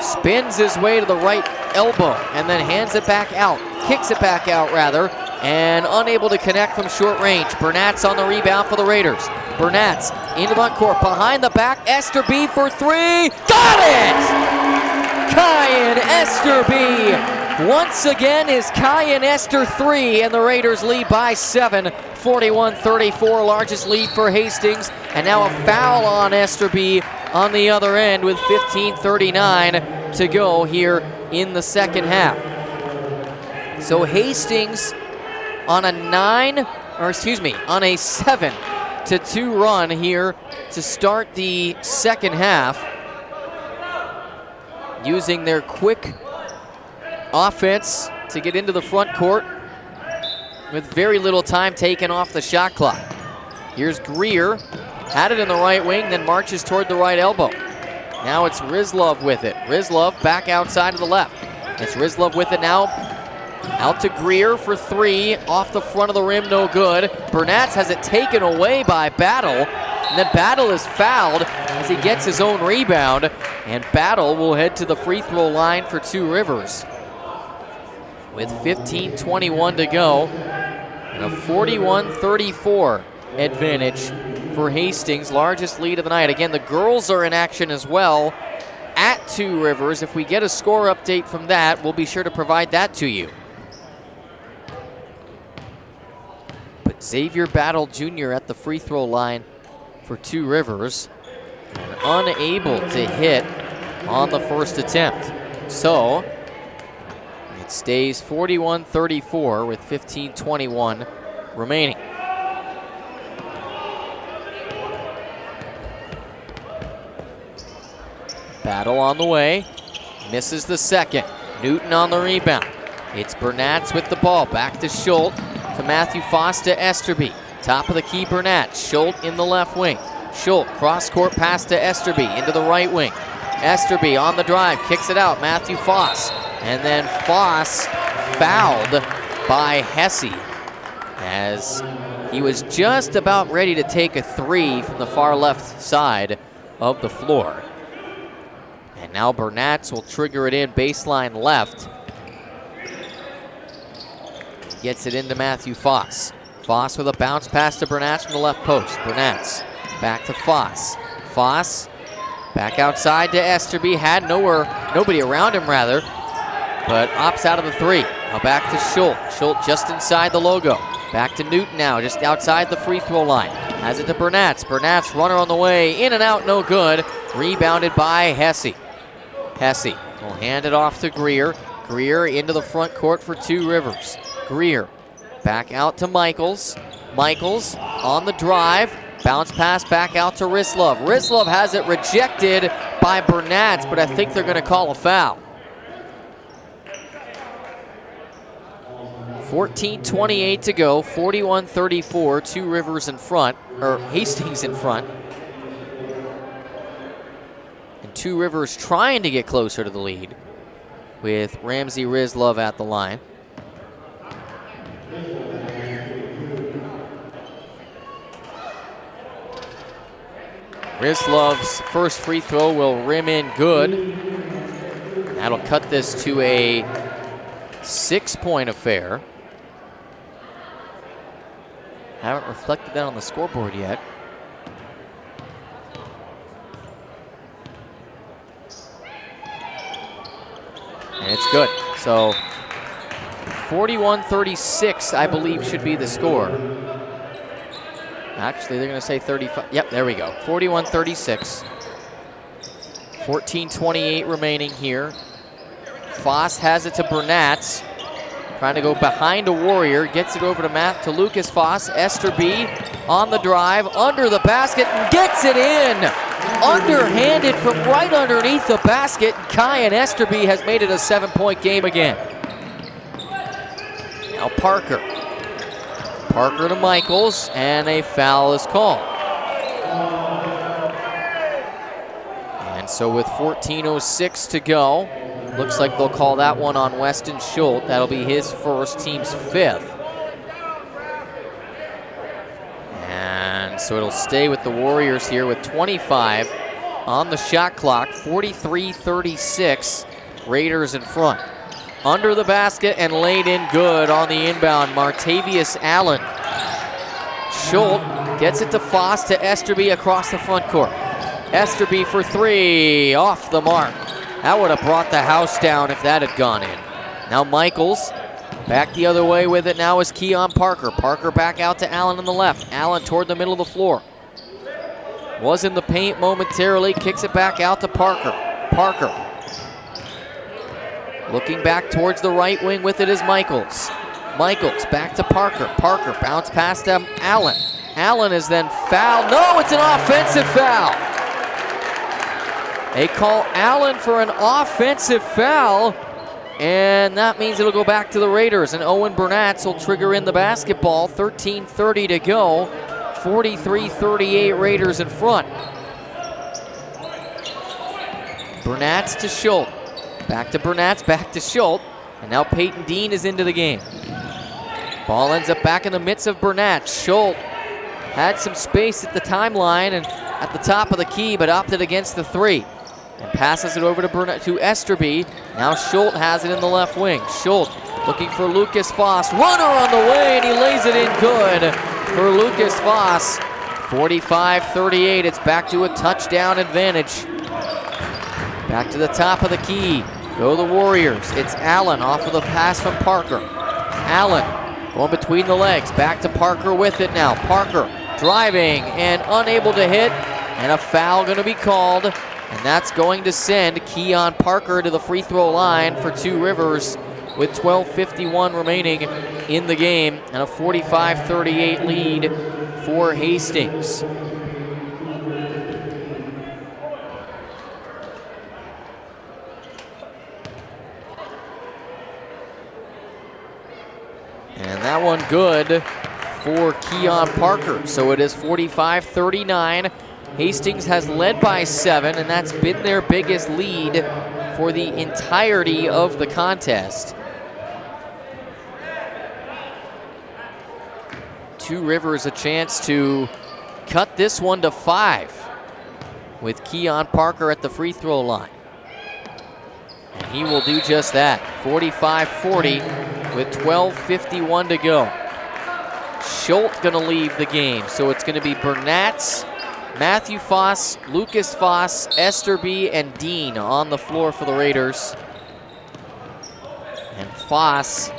spins his way to the right elbow and then hands it back out. Kicks it back out, rather, and unable to connect from short range. Burnatz on the rebound for the Raiders. Burnatz into the court, behind the back, Esterby for three. Got it! Kyan Esterby once again is Kyan Ester 3, and the Raiders lead by 7, 41-34, largest lead for Hastings. And now a foul on Esterby on the other end with 15:39 to go here in the second half. So Hastings on a 7-2 run here to start the second half, using their quick offense to get into the front court with very little time taken off the shot clock. Here's Greer, had it in the right wing, then marches toward the right elbow. Now it's Rizlov with it. Rizlov back outside to the left. It's Rizlov with it now. Out to Greer for three, off the front of the rim, no good. Burnatz has it taken away by Battle, And then Battle is fouled as he gets his own rebound. And Battle will head to the free throw line for Two Rivers. With 15:21 to go. And a 41-34 advantage for Hastings. Largest lead of the night. Again, the girls are in action as well at Two Rivers. If we get a score update from that, we'll be sure to provide that to you. But Xavier Battle Jr. at the free throw line for Two Rivers, and unable to hit on the first attempt. So it stays 41-34 with 15:21 remaining. Battle on the way, misses the second. Newton on the rebound. It's Bernatz with the ball, back to Schultz, to Matthew Foss, to Esterby. Top of the key, Bernatz. Schultz in the left wing. Schultz, cross-court pass to Esterby, into the right wing. Esterby on the drive, kicks it out, Matthew Foss. And then Foss fouled by Hesse as he was just about ready to take a three from the far left side of the floor. And now Bernatz will trigger it in baseline left. Gets it into Matthew Foss. Foss with a bounce pass to Bernatz from the left post. Bernatz back to Foss. Foss back outside to Esterby. Had nobody around him rather, but opts out of the three. Now back to Schultz. Schultz just inside the logo. Back to Newton now, just outside the free throw line. Has it to Bernatz. Bernatz, runner on the way, in and out, no good. Rebounded by Hesse. Hesse will hand it off to Greer. Greer into the front court for Two Rivers. Greer back out to Michaels. Michaels on the drive. Bounce pass back out to Rislov. Rislov has it rejected by Bernatz, but I think they're going to call a foul. 14:28 to go, 41-34, Two Rivers in front, or Hastings in front. And Two Rivers trying to get closer to the lead with Ramsey Rislov at the line. Rislov's first free throw will rim in good. That'll cut this to a 6-point affair. Haven't reflected that on the scoreboard yet. And it's good. So 41-36, I believe, should be the score. Actually, they're going to say 35. Yep, there we go. 41-36. 14:28 remaining here. Foss has it to Bernatz. Trying to go behind a Warrior. Gets it over to Lucas Foss. Esterby on the drive. Under the basket. And gets it in. Underhanded from right underneath the basket. Kyan Esterby has made it a 7-point game again. Now Parker. Parker to Michaels, and a foul is called. And so with 14:06 to go, looks like they'll call that one on Weston Schultz. That'll be his first, team's 5th. And so it'll stay with the Warriors here with 25 on the shot clock. 43-36, Raiders in front. Under the basket and laid in good on the inbound, Martavius Allen. Schultz gets it to Foss, to Esterby across the front court. Esterby for three, off the mark. That would have brought the house down if that had gone in. Now Michaels back the other way with it now is Keon Parker. Parker back out to Allen on the left. Allen toward the middle of the floor. Was in the paint momentarily, kicks it back out to Parker. Parker looking back towards the right wing with it is Michaels. Michaels back to Parker. Parker bounce past him, Allen. Allen is then fouled. No, it's an offensive foul. They call Allen for an offensive foul, and that means it'll go back to the Raiders, and Owen Bernatz will trigger in the basketball. 13:30 to go. 43-38 Raiders in front. Bernatz to Schultz. Back to Bernatz, back to Schultz, and now Peyton Dean is into the game. Ball ends up back in the midst of Bernatz. Schultz had some space at the timeline and at the top of the key, but opted against the 3. And passes it over to Esterby. Now Schultz has it in the left wing. Schultz looking for Lucas Foss. Runner on the way, and he lays it in good for Lucas Foss. 45-38, it's back to a touchdown advantage. Back to the top of the key. Go the Warriors. It's Allen off of the pass from Parker. Allen going between the legs. Back to Parker with it now. Parker driving and unable to hit. And a foul going to be called. And that's going to send Keon Parker to the free throw line for Two Rivers with 12:51 remaining in the game. And a 45-38 lead for Hastings. And that one good for Keon Parker. So it is 45-39. Hastings has led by 7, and that's been their biggest lead for the entirety of the contest. Two Rivers a chance to cut this one to 5 with Keon Parker at the free throw line. And he will do just that. 45-40 with 12:51 to go. Schultz gonna leave the game, so it's gonna be Bernatz, Matthew Foss, Lucas Foss, Esterby, and Dean on the floor for the Raiders. And Foss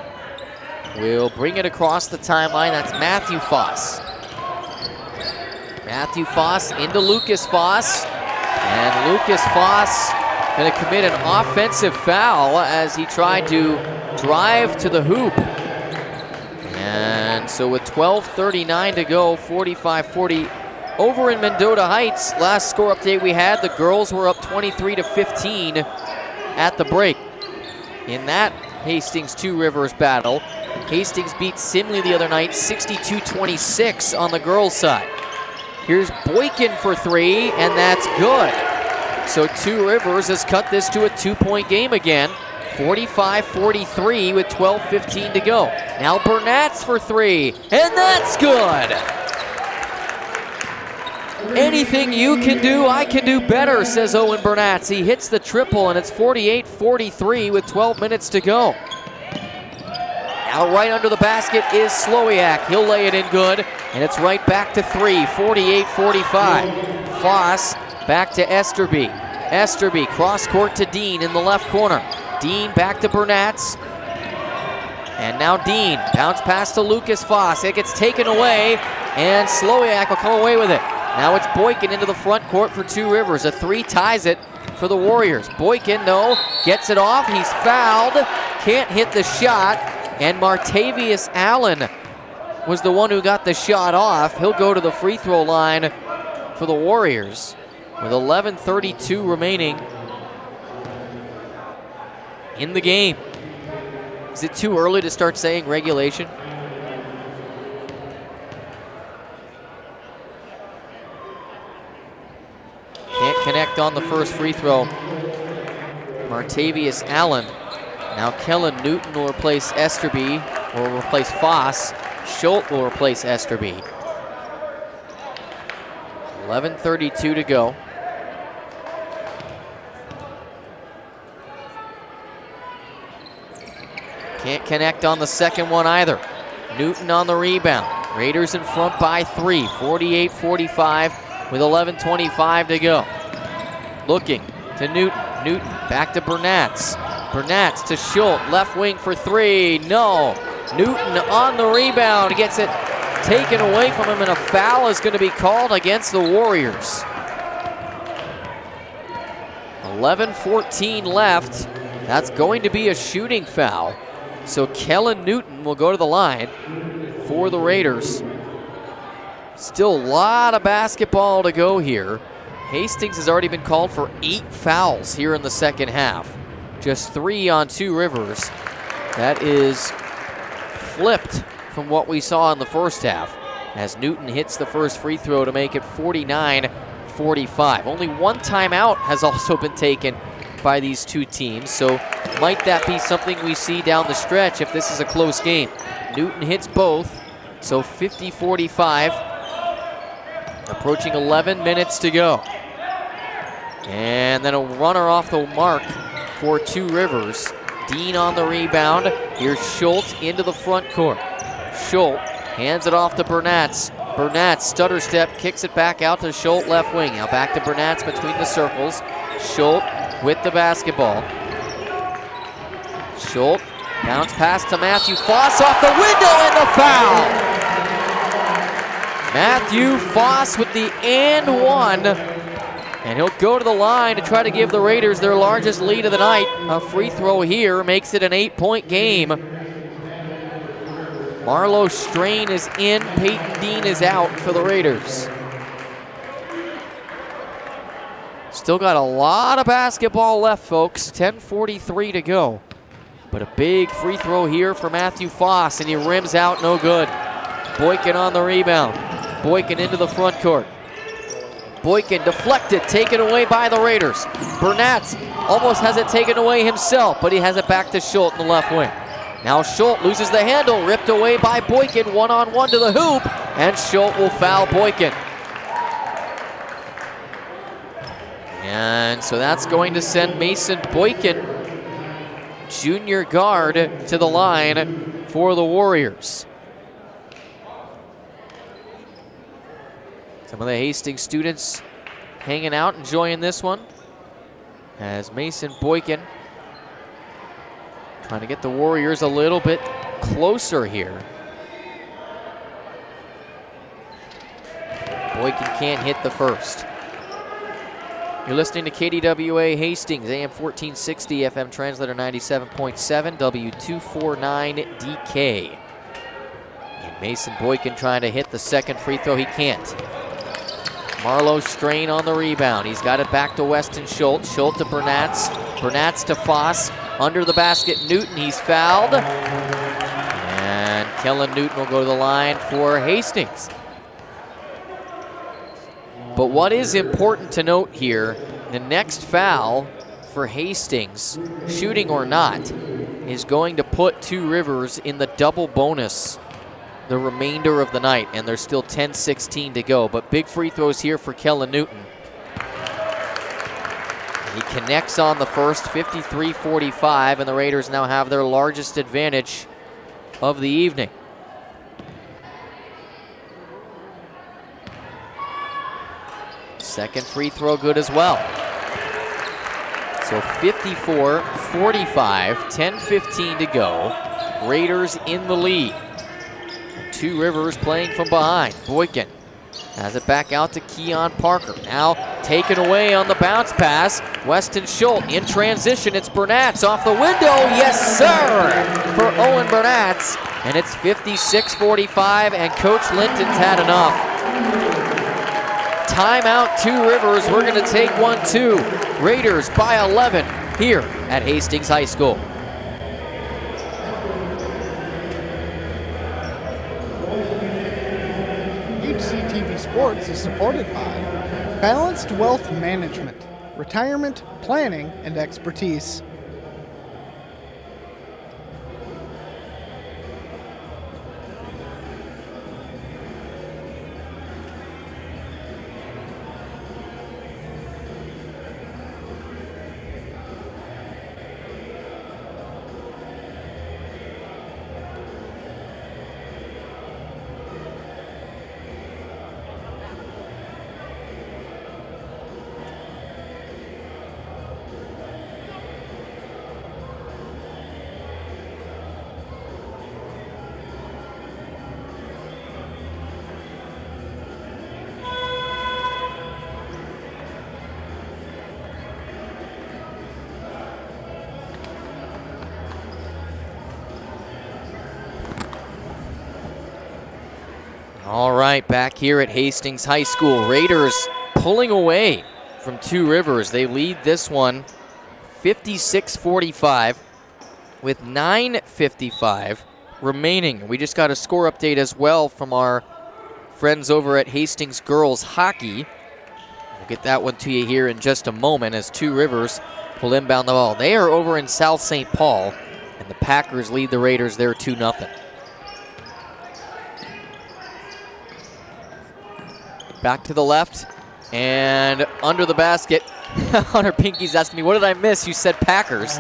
will bring it across the timeline. That's Matthew Foss. Matthew Foss into Lucas Foss. And Lucas Foss going to commit an offensive foul as he tried to drive to the hoop. And so with 12:39 to go, 45-40 over in Mendota Heights. Last score update we had, the girls were up 23-15 at the break. In that Hastings Two Rivers battle, Hastings beat Simley the other night 62-26 on the girls' side. Here's Boykin for 3, and that's good. So Two Rivers has cut this to a 2-point game again. 45-43 with 12:15 to go. Now Bernatz for 3, and that's good. Anything you can do, I can do better, says Owen Bernatz. He hits the triple, and it's 48-43 with 12 minutes to go. Now right under the basket is Slowiak. He'll lay it in good, and it's right back to 3, 48-45. Foss back to Esterby. Esterby cross court to Dean in the left corner. Dean back to Bernatz. And now Dean, bounce pass to Lucas Foss. It gets taken away, and Slowiak will come away with it. Now it's Boykin into the front court for Two Rivers. A 3 ties it for the Warriors. Boykin, no, gets it off. He's fouled, can't hit the shot, and Martavius Allen was the one who got the shot off. He'll go to the free throw line for the Warriors with 11:32 remaining in the game. Is it too early to start saying regulation? Can't connect on the first free throw. Martavius Allen. Now Kellen Newton will replace Esterby, or will replace Foss. Schultz will replace Esterby. 11:32 to go. Can't connect on the second one either. Newton on the rebound. Raiders in front by 3, 48-45 with 11:25 to go. Looking to Newton. Newton back to Bernatz. Bernatz to Schultz, left wing for 3. No. Newton on the rebound, gets it taken away from him, and a foul is going to be called against the Warriors. 11:14 left. That's going to be a shooting foul. So Kellen Newton will go to the line for the Raiders. Still a lot of basketball to go here. Hastings has already been called for 8 fouls here in the second half. Just 3 on Two Rivers. That is flipped from what we saw in the first half as Newton hits the first free throw to make it 49-45. Only one timeout has also been taken by these two teams, so might that be something we see down the stretch if this is a close game. Newton hits both, so 50-45. Approaching 11 minutes to go. And then a runner off the mark for Two Rivers. Dean on the rebound. Here's Schultz into the front court. Schultz hands it off to Bernatz. Bernatz stutter step, kicks it back out to Schultz left wing. Now back to Bernatz between the circles. Schultz with the basketball. Schultz bounce pass to Matthew Foss off the window and the foul. Matthew Foss with the and one. And he'll go to the line to try to give the Raiders their largest lead of the night. A free throw here makes it an 8-point game. Marlo Strain is in, Peyton Dean is out for the Raiders. Still got a lot of basketball left, folks. 10:43 to go. But a big free throw here for Matthew Foss, and he rims out, no good. Boykin on the rebound. Boykin into the front court. Boykin deflected, taken away by the Raiders. Bernatz almost has it taken away himself, but he has it back to Schultz in the left wing. Now Schultz loses the handle, ripped away by Boykin, one-on-one to the hoop, and Schultz will foul Boykin. And so that's going to send Mason Boykin, junior guard, to the line for the Warriors. Some of the Hastings students hanging out, enjoying this one, as Mason Boykin trying to get the Warriors a little bit closer here. Boykin can't hit the first. You're listening to KDWA Hastings, AM 1460, FM translator 97.7, W249DK. And Mason Boykin trying to hit the second free throw, he can't. Marlo Strain on the rebound. He's got it back to Weston Schultz. Schultz to Bernatz. Bernatz to Foss. Under the basket, Newton. He's fouled. And Kellen Newton will go to the line for Hastings. But what is important to note here, the next foul for Hastings, shooting or not, is going to put Two Rivers in the double bonus the remainder of the night, and there's still 10:16 to go. But big free throws here for Kellen Newton. He connects on the first, 53-45, and the Raiders now have their largest advantage of the evening. Second free throw good as well. So 54-45, 10:15 to go. Raiders in the lead. Two Rivers playing from behind. Boykin has it back out to Keon Parker. Now taken away on the bounce pass. Weston Schultz in transition. It's Bernatz off the window. Yes, sir, for Owen Bernatz. And it's 56-45, and Coach Linton's had enough. Timeout, Two Rivers. We're going to take 1-2. Raiders by 11 here at Hastings High School. HCTV Sports is supported by Balanced Wealth Management, Retirement Planning and Expertise. All right, back here at Hastings High School. Raiders pulling away from Two Rivers. They lead this one 56-45 with 9:55 remaining. We just got a score update as well from our friends over at Hastings Girls Hockey. We'll get that one to you here in just a moment as Two Rivers will inbound the ball. They are over in South St. Paul, and the Packers lead the Raiders there 2-0. Back to the left and under the basket. Hunter Pinky's asking me, what did I miss? You said Packers.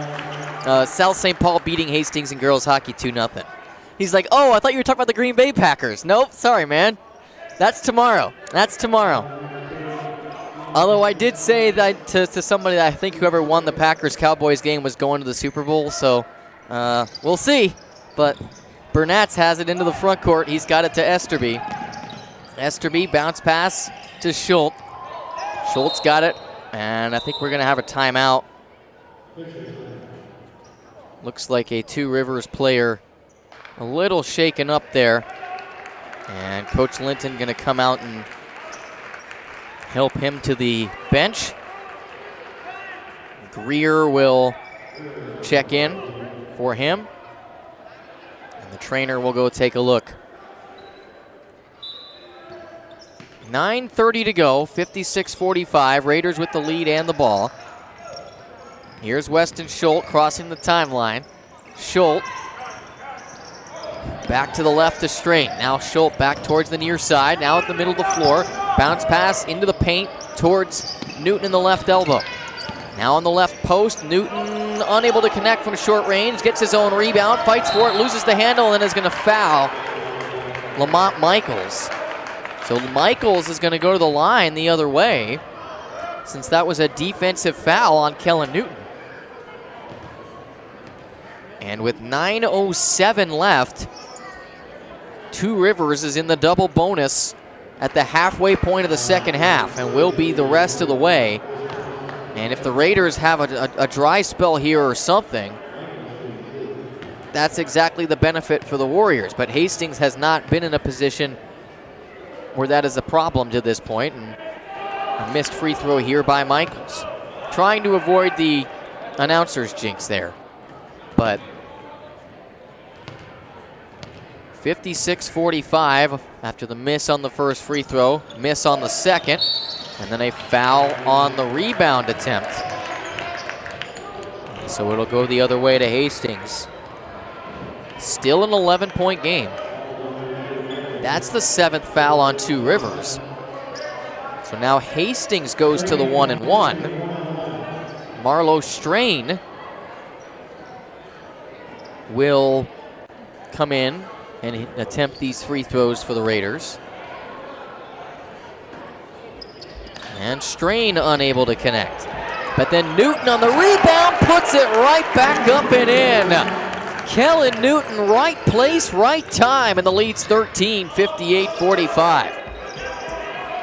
South St. Paul beating Hastings in girls hockey 2-0. He's like, oh, I thought you were talking about the Green Bay Packers. Nope, sorry, man. That's tomorrow. That's tomorrow. Although I did say that to somebody that I think whoever won the Packers-Cowboys game was going to the Super Bowl, so we'll see. But Burnatz has it into the front court. He's got it to Esterby. Esterby, bounce pass to Schultz. Schultz got it, and I think we're going to have a timeout. Looks like a Two Rivers player a little shaken up there. And Coach Linton going to come out and help him to the bench. Greer will check in for him. And the trainer will go take a look. 9:30 to go, 56-45. Raiders with the lead and the ball. Here's Weston Schultz crossing the timeline. Schultz back to the left to Strain. Now Schultz back towards the near side. Now at the middle of the floor. Bounce pass into the paint towards Newton in the left elbow. Now on the left post, Newton unable to connect from short range. Gets his own rebound, fights for it, loses the handle, and then is going to foul Lamont Michaels. So Michaels is going to go to the line the other way, since that was a defensive foul on Kellen Newton. And with 9:07 left, Two Rivers is in the double bonus at the halfway point of the second half and will be the rest of the way. And if the Raiders have a dry spell here or something, that's exactly the benefit for the Warriors. But Hastings has not been in a position where that is a problem to this point. And a missed free throw here by Michaels. Trying to avoid the announcer's jinx there. But 56-45 after the miss on the first free throw, miss on the second, and then a foul on the rebound attempt. So it'll go the other way to Hastings. Still an 11-point game. That's the 7th foul on Two Rivers. So now Hastings goes to the 1-1. Marlo Strain will come in and attempt these free throws for the Raiders. And Strain unable to connect. But then Newton on the rebound puts it right back up and in. Kellen Newton, right place, right time, and the lead's 13, 58-45.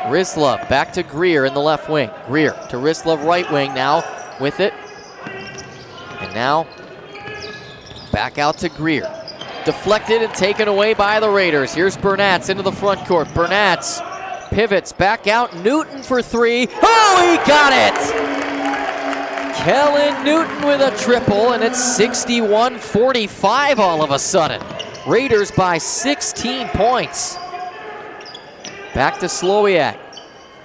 Rislov back to Greer in the left wing. Greer to Rislov right wing now with it. And now back out to Greer. Deflected and taken away by the Raiders. Here's Burnatz into the front court. Burnatz pivots back out. Newton for three. Oh, he got it! Kellen Newton with a triple, and it's 61-45 all of a sudden. Raiders by 16 points. Back to Slowiak.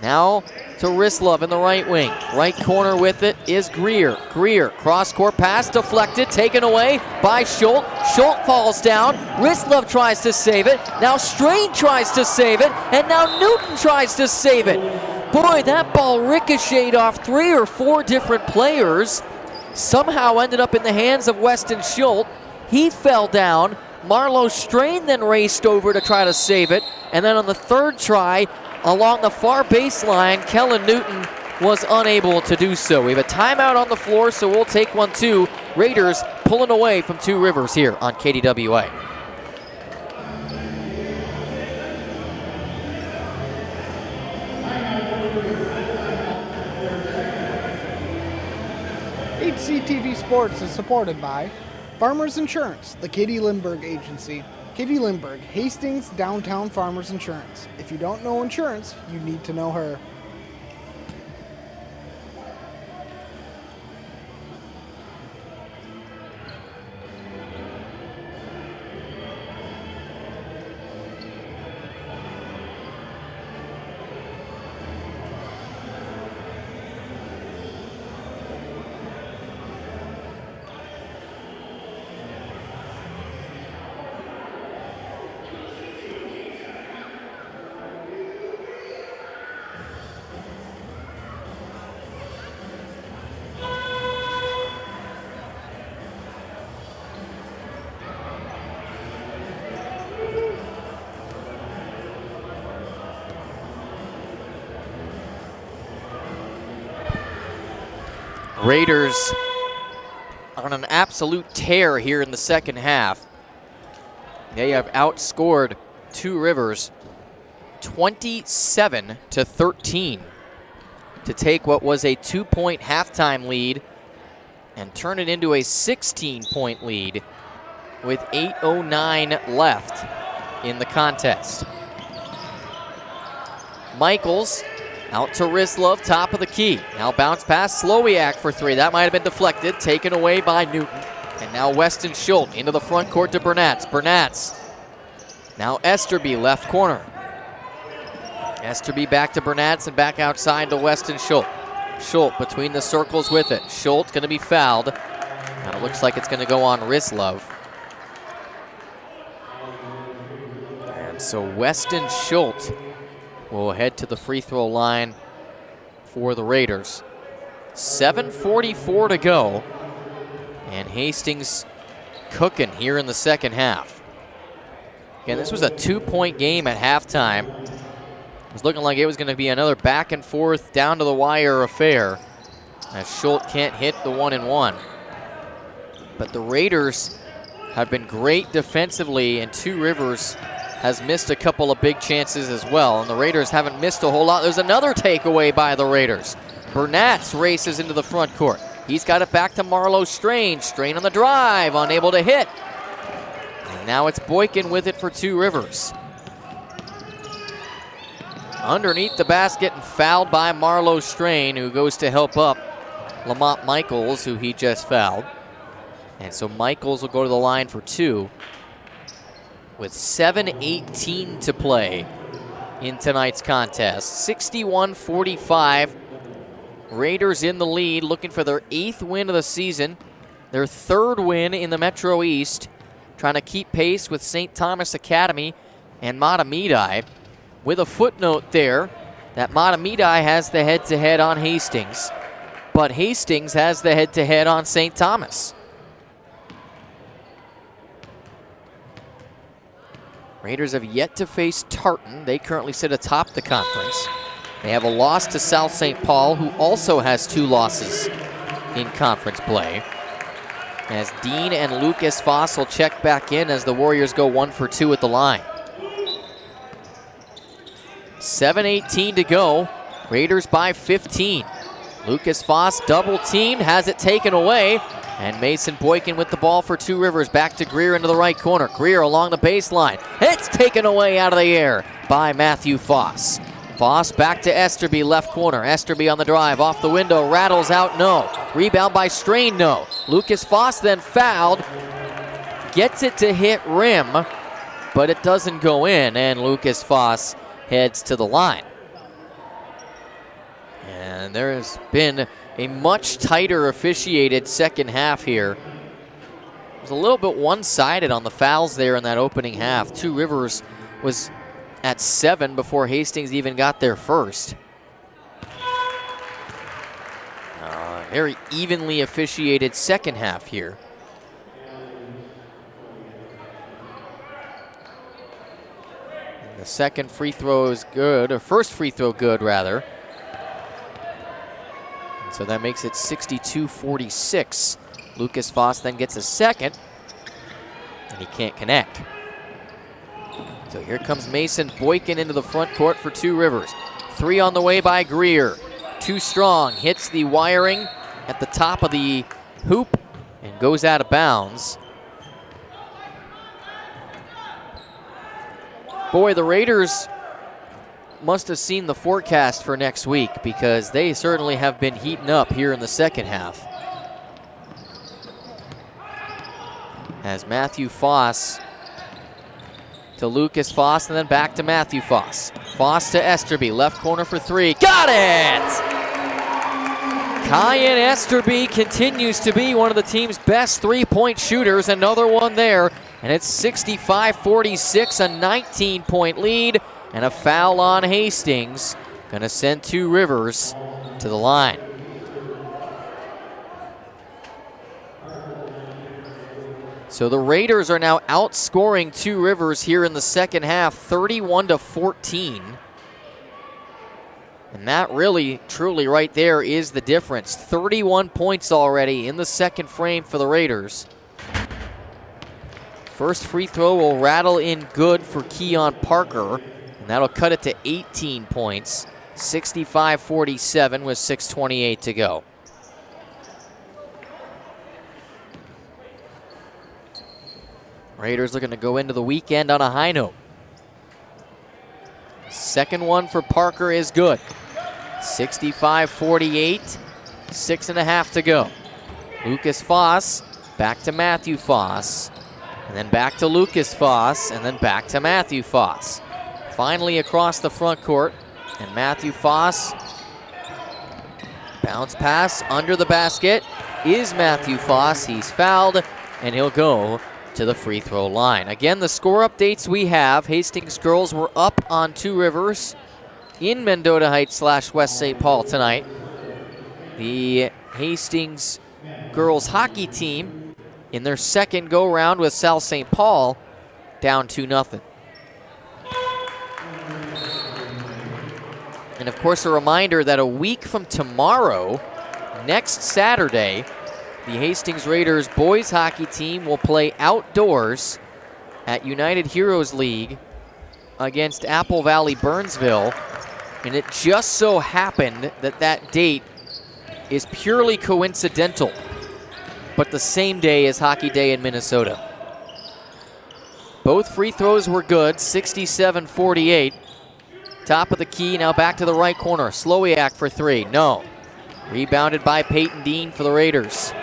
Now to Rislov in the right wing. Right corner with it is Greer. Greer, cross-court pass, deflected, taken away by Schultz. Schultz falls down. Rislov tries to save it. Now Strain tries to save it. And now Newton tries to save it. Boy, that ball ricocheted off 3 or 4 different players. Somehow ended up in the hands of Weston Schultz. He fell down. Marlo Strain then raced over to try to save it. And then on the third try, along the far baseline, Kellen Newton was unable to do so. We have a timeout on the floor, so we'll take one too. Raiders pulling away from Two Rivers here on KDWA. HCTV Sports is supported by Farmers Insurance, the Katie Lindbergh Agency. Katie Lindbergh, Hastings Downtown Farmers Insurance. If you don't know insurance, you need to know her. Raiders on an absolute tear here in the second half. They have outscored Two Rivers 27-13 to take what was a 2-point halftime lead and turn it into a 16-point lead with 8:09 left in the contest. Michaels out to Rislov, top of the key. Now bounce pass, Slowiak for three. That might have been deflected, taken away by Newton. And now Weston Schultz into the front court to Bernatz. Bernatz. Now Esterby, left corner. Esterby back to Bernatz and back outside to Weston Schultz. Schultz between the circles with it. Schultz going to be fouled. Now it looks like it's going to go on Rislov. And so Weston Schultz will head to the free throw line for the Raiders. 7:44 to go. And Hastings cooking here in the second half. Again, this was a 2-point game at halftime. It was looking like it was going to be another back and forth, down to the wire affair as Schultz can't hit the 1-and-1. But the Raiders have been great defensively, and Two Rivers has missed a couple of big chances as well, and the Raiders haven't missed a whole lot. There's another takeaway by the Raiders. Bernatz races into the front court. He's got it back to Marlo Strain. Strain on the drive, unable to hit. And now it's Boykin with it for Two Rivers. Underneath the basket and fouled by Marlo Strain, who goes to help up Lamont Michaels, who he just fouled. And so Michaels will go to the line for two with 7:18 to play in tonight's contest. 61-45. Raiders in the lead, looking for their 8th win of the season, their 3rd win in the Metro East, trying to keep pace with St. Thomas Academy and Matamidi. With a footnote there that Matamidi has the head-to-head on Hastings, but Hastings has the head-to-head on St. Thomas. Raiders have yet to face Tartan. They currently sit atop the conference. They have a loss to South St. Paul, who also has 2 losses in conference play. As Dean and Lucas Foss will check back in as the Warriors go 1 for 2 at the line. 7:18 to go. Raiders by 15. Lucas Foss double teamed, has it taken away. And Mason Boykin with the ball for Two Rivers. Back to Greer into the right corner. Greer along the baseline. It's taken away out of the air by Matthew Foss. Foss back to Esterby, left corner. Esterby on the drive, off the window, rattles out, no. Rebound by Strain, no. Lucas Foss then fouled. Gets it to hit rim, but it doesn't go in, and Lucas Foss heads to the line. And there has been a much tighter officiated second half here. It was a little bit one-sided on the fouls there in that opening half. Two Rivers was at 7 before Hastings even got there first. Very evenly officiated second half here. And the second free throw is good, or first free throw good rather. And so that makes it 62-46. Lucas Foss then gets a second, and he can't connect. So here comes Mason Boykin into the front court for Two Rivers. 3 on the way by Greer. Too strong, hits the wiring at the top of the hoop and goes out of bounds. Boy, the Raiders must have seen the forecast for next week, because they certainly have been heating up here in the second half. As Matthew Foss to Lucas Foss, and then back to Matthew Foss. Foss to Esterby, left corner for 3. Got it! Kyan Esterby continues to be one of the team's best three-point shooters. Another one there, and it's 65-46, a 19-point lead, and a foul on Hastings. Gonna send Two Rivers to the line. So the Raiders are now outscoring Two Rivers here in the second half, 31-14. And that really, truly right there is the difference. 31 points already in the second frame for the Raiders. First free throw will rattle in good for Keon Parker, and that'll cut it to 18 points. 65-47 with 6:28 to go. Raiders looking to go into the weekend on a high note. Second one for Parker is good. 65-48, 6.5 to go. Lucas Foss, back to Matthew Foss, and then back to Lucas Foss, and then back to Matthew Foss. Finally across the front court, and Matthew Foss, bounce pass under the basket, is Matthew Foss. He's fouled, and he'll go to the free throw line. Again, the score updates we have. Hastings girls were up on Two Rivers in Mendota Heights / West St. Paul tonight. The Hastings girls hockey team in their second go-round with South St. Paul down 2-0. And of course, a reminder that a week from tomorrow, next Saturday, the Hastings Raiders boys hockey team will play outdoors at United Heroes League against Apple Valley Burnsville. And it just so happened that that date is purely coincidental, but the same day as Hockey Day in Minnesota. Both free throws were good, 67-48. Top of the key, now back to the right corner. Slowiak for three, no. Rebounded by Peyton Dean for the Raiders.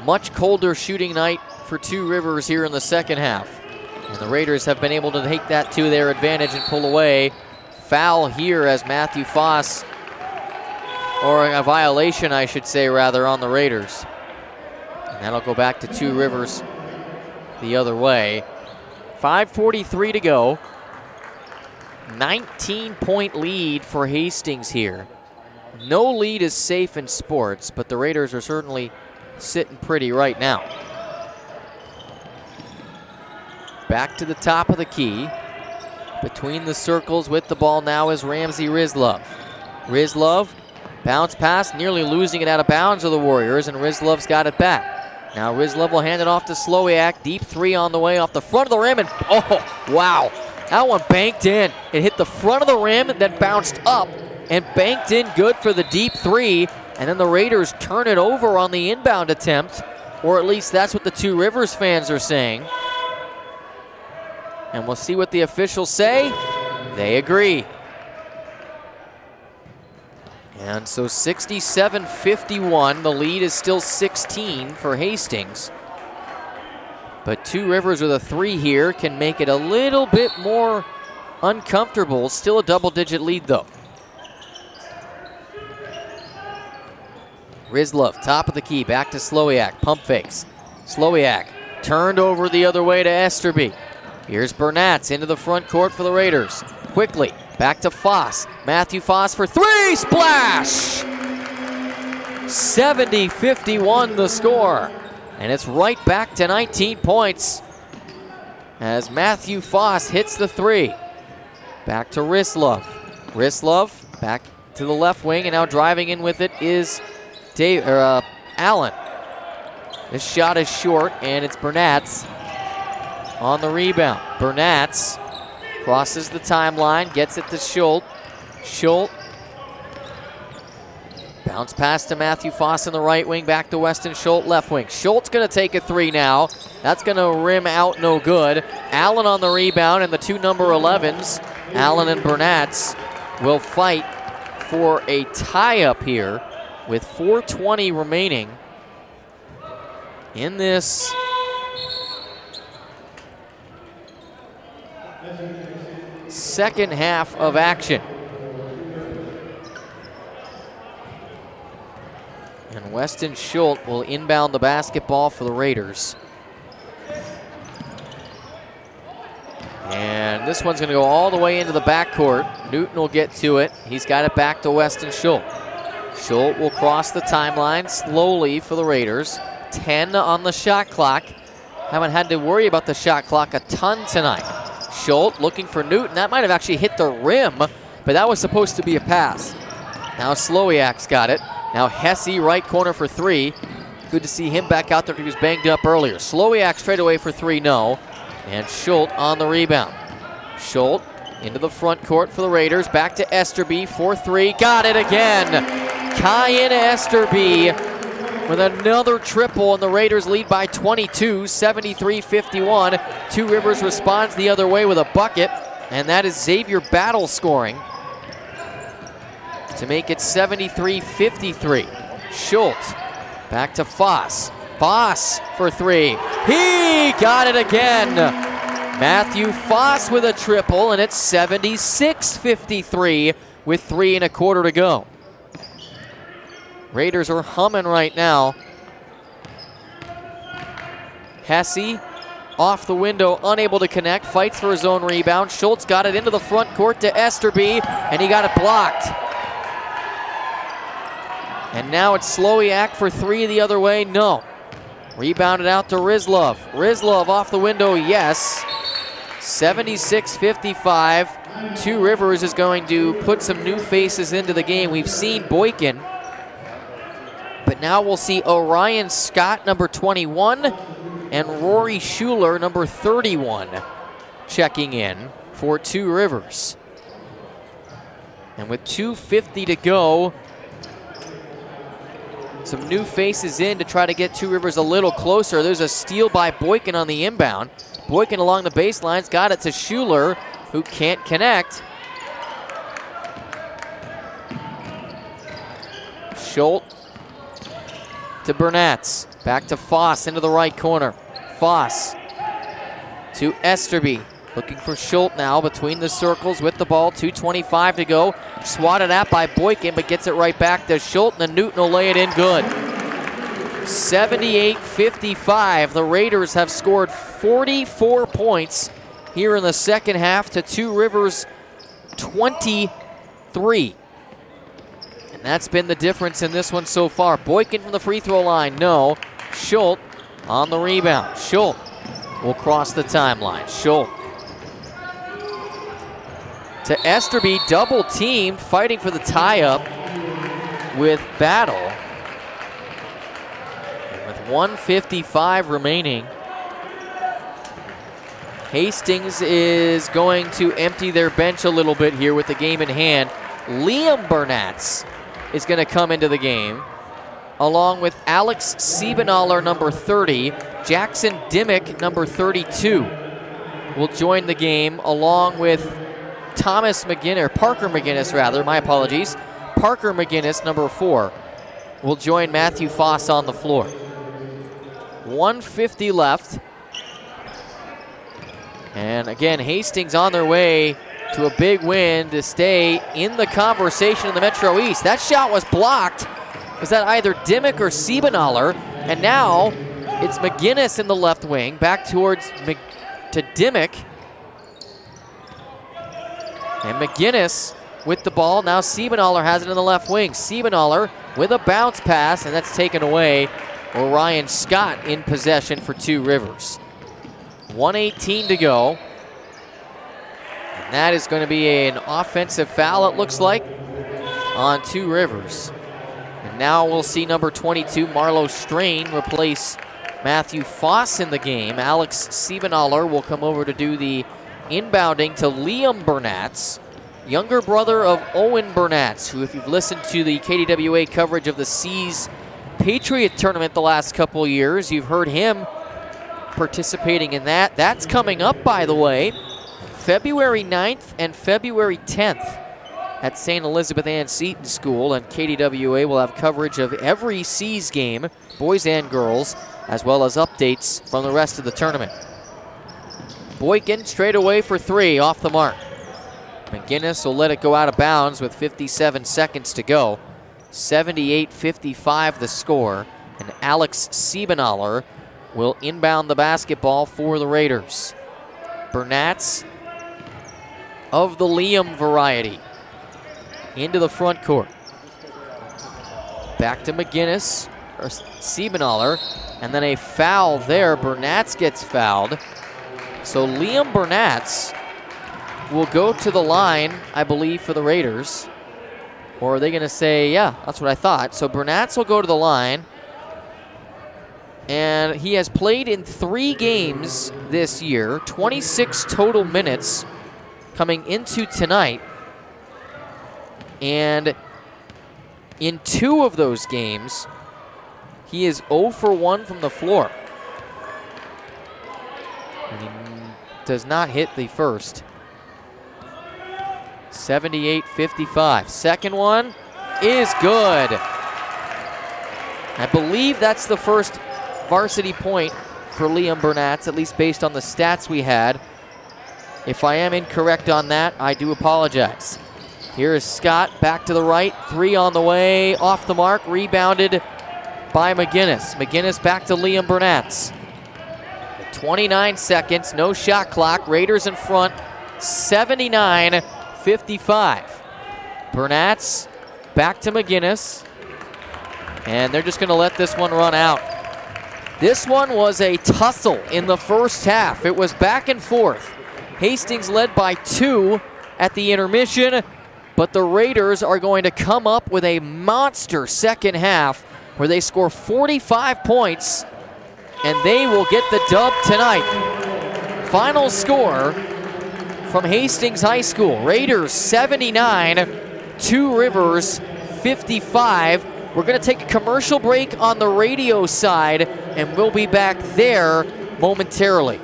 Much colder shooting night for Two Rivers here in the second half. And the Raiders have been able to take that to their advantage and pull away. Foul here as Matthew Foss, or a violation I should say rather, on the Raiders. And that'll go back to Two Rivers the other way. 5:43 to go. 19-point lead for Hastings here. No lead is safe in sports, but the Raiders are certainly sitting pretty right now. Back to the top of the key. Between the circles with the ball now is Ramsey Rizlov. Rizlov, bounce pass, nearly losing it out of bounds of the Warriors, and Rizlov's got it back. Now Rizlov will hand it off to Slowiak. Deep three on the way off the front of the rim, and oh, wow. That one banked in. It hit the front of the rim, then bounced up and banked in good for the deep three. And then the Raiders turn it over on the inbound attempt, or at least that's what the Two Rivers fans are saying. And we'll see what the officials say. They agree. And so 67-51, the lead is still 16 for Hastings. But Two Rivers with a three here can make it a little bit more uncomfortable. Still a double-digit lead, though. Rizlov, top of the key, back to Slowiak, pump fakes. Slowiak turned over the other way to Esterby. Here's Bernatz into the front court for the Raiders. Quickly, back to Foss. Matthew Foss for three, splash! 70-51 the score. And it's right back to 19 points as Matthew Foss hits the three. Back to Rizlov. Rizlov back to the left wing, and now driving in with it is Allen. This shot is short, and it's Bernatz on the rebound. Bernatz crosses the timeline, gets it to Schultz. Schultz. Bounce pass to Matthew Foss in the right wing, back to Weston Schultz, left wing. Schultz gonna take a three now. That's gonna rim out, no good. Allen on the rebound, and the two number 11s, Allen and Bernatz, will fight for a tie-up here with 4:20 remaining in this second half of action. And Weston Schultz will inbound the basketball for the Raiders. And this one's going to go all the way into the backcourt. Newton will get to it. He's got it back to Weston Schultz. Schultz will cross the timeline slowly for the Raiders. 10 on the shot clock. Haven't had to worry about the shot clock a ton tonight. Schultz looking for Newton. That might have actually hit the rim, but that was supposed to be a pass. Now Slowiak's got it. Now Hesse, right corner for three. Good to see him back out there. He was banged up earlier. Slowiak straight away for three, no. And Schultz on the rebound. Schultz into the front court for the Raiders. Back to Esterby for three. Got it again. Kyan Esterby with another triple, and the Raiders lead by 22, 73-51. Two Rivers responds the other way with a bucket, and that is Xavier Battle scoring to make it 73-53. Schultz back to Foss. Foss for three. He got it again. Matthew Foss with a triple, and it's 76-53 with 3.25 to go. Raiders are humming right now. Hesse off the window, unable to connect, fights for his own rebound. Schultz got it into the front court to Esterby, and he got it blocked. And now it's Slowiak for three the other way, no. Rebounded out to Rizlov. Rizlov off the window, yes. 76-55. Two Rivers is going to put some new faces into the game. We've seen Boykin, but now we'll see Orion Scott, number 21, and Rory Schuler, number 31, checking in for Two Rivers. And with 2:50 to go, some new faces in to try to get Two Rivers a little closer. There's a steal by Boykin on the inbound. Boykin along the baselines, got it to Schuler, who can't connect. Schultz to Bernatz, back to Foss into the right corner. Foss to Esterby, looking for Schultz now between the circles with the ball, 2:25 to go. Swatted at by Boykin, but gets it right back to Schultz, and Newton will lay it in good. 78-55, the Raiders have scored 44 points here in the second half to Two Rivers 23. And that's been the difference in this one so far. Boykin from the free throw line, no. Schultz on the rebound. Schultz will cross the timeline. Schultz to Esterby, double teamed, fighting for the tie-up with Battle. And with 1:55 remaining, Hastings is going to empty their bench a little bit here with the game in hand. Liam Bernatz is going to come into the game, along with Alex Siebenaller, number 30. Jackson Dimmick, number 32, will join the game, along with Thomas McGinnis, or Parker McGinnis rather, my apologies. Parker McGinnis, number 4, will join Matthew Foss on the floor. 1:50 left. And again, Hastings on their way to a big win to stay in the conversation in the Metro East. That shot was blocked. Was that either Dimmick or Siebenaller? And now it's McGinnis in the left wing, back towards to Dimmick. And McGinnis with the ball. Now Siebenaller has it in the left wing. Siebenaller with a bounce pass, and that's taken away. Orion Scott in possession for Two Rivers. 1:18 to go. And that is going to be an offensive foul, it looks like, on Two Rivers. And now we'll see number 22, Marlo Strain, replace Matthew Foss in the game. Alex Siebenaller will come over to do the inbounding to Liam Bernatz, younger brother of Owen Bernatz, who, if you've listened to the KDWA coverage of the C's Patriot Tournament the last couple years, you've heard him participating in that. That's coming up, by the way, February 9th and February 10th at St. Elizabeth Ann Seton School, and KDWA will have coverage of every C's game, boys and girls, as well as updates from the rest of the tournament. Boykin straight away for three, off the mark. McGinnis will let it go out of bounds with 57 seconds to go. 78-55 the score, and Alex Siebenaller will inbound the basketball for the Raiders. Bernatz of the Liam variety into the front court. Back to McGinnis, or Siebenaller, and then a foul there. Bernatz gets fouled. So Liam Bernatz will go to the line, I believe, for the Raiders. Or are they going to say, yeah, that's what I thought. So Burnatz will go to the line. And he has played in 3 games this year, 26 total minutes coming into tonight. And in 2 of those games, he is 0 for 1 from the floor. And he does not hit the first. 78-55. Second one is good. I believe that's the first varsity point for Liam Burnatz, at least based on the stats we had. If I am incorrect on that, I do apologize. Here is Scott back to the right. 3 on the way, off the mark, rebounded by McGinnis. McGinnis back to Liam Burnatz. 29 seconds, no shot clock. Raiders in front, 79-55. Burnatz back to McGinnis. And they're just going to let this one run out. This one was a tussle in the first half. It was back and forth. Hastings led by 2 at the intermission, but the Raiders are going to come up with a monster second half where they score 45 points, and they will get the dub tonight. Final score from Hastings High School. Raiders 79, 2 Rivers 55. We're going to take a commercial break on the radio side, and we'll be back there momentarily.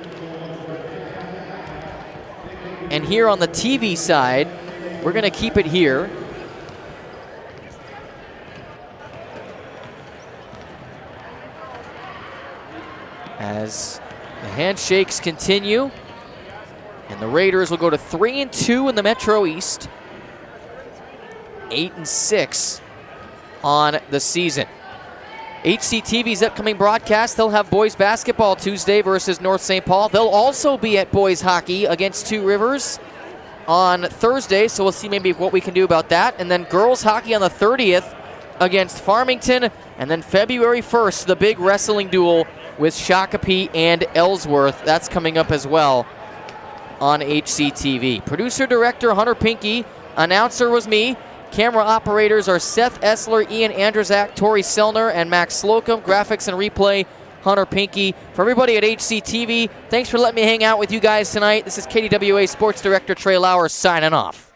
And here on the TV side, we're going to keep it here. As the handshakes continue, and the Raiders will go to 3-2 in the Metro East, 8-6 on the season. HCTV's upcoming broadcast, they'll have boys basketball Tuesday versus North St. Paul. They'll also be at boys hockey against 2 Rivers on Thursday, so we'll see maybe what we can do about that. And then girls hockey on the 30th against Farmington, and then February 1st, the big wrestling duel with Shakopee and Ellsworth. That's coming up as well on HCTV. Producer-director Hunter Pinky, announcer was me. Camera operators are Seth Essler, Ian Andrzak, Tori Selner, and Max Slocum. Graphics and replay, Hunter Pinky. For everybody at HCTV, thanks for letting me hang out with you guys tonight. This is KDWA Sports Director Trey Lauer signing off.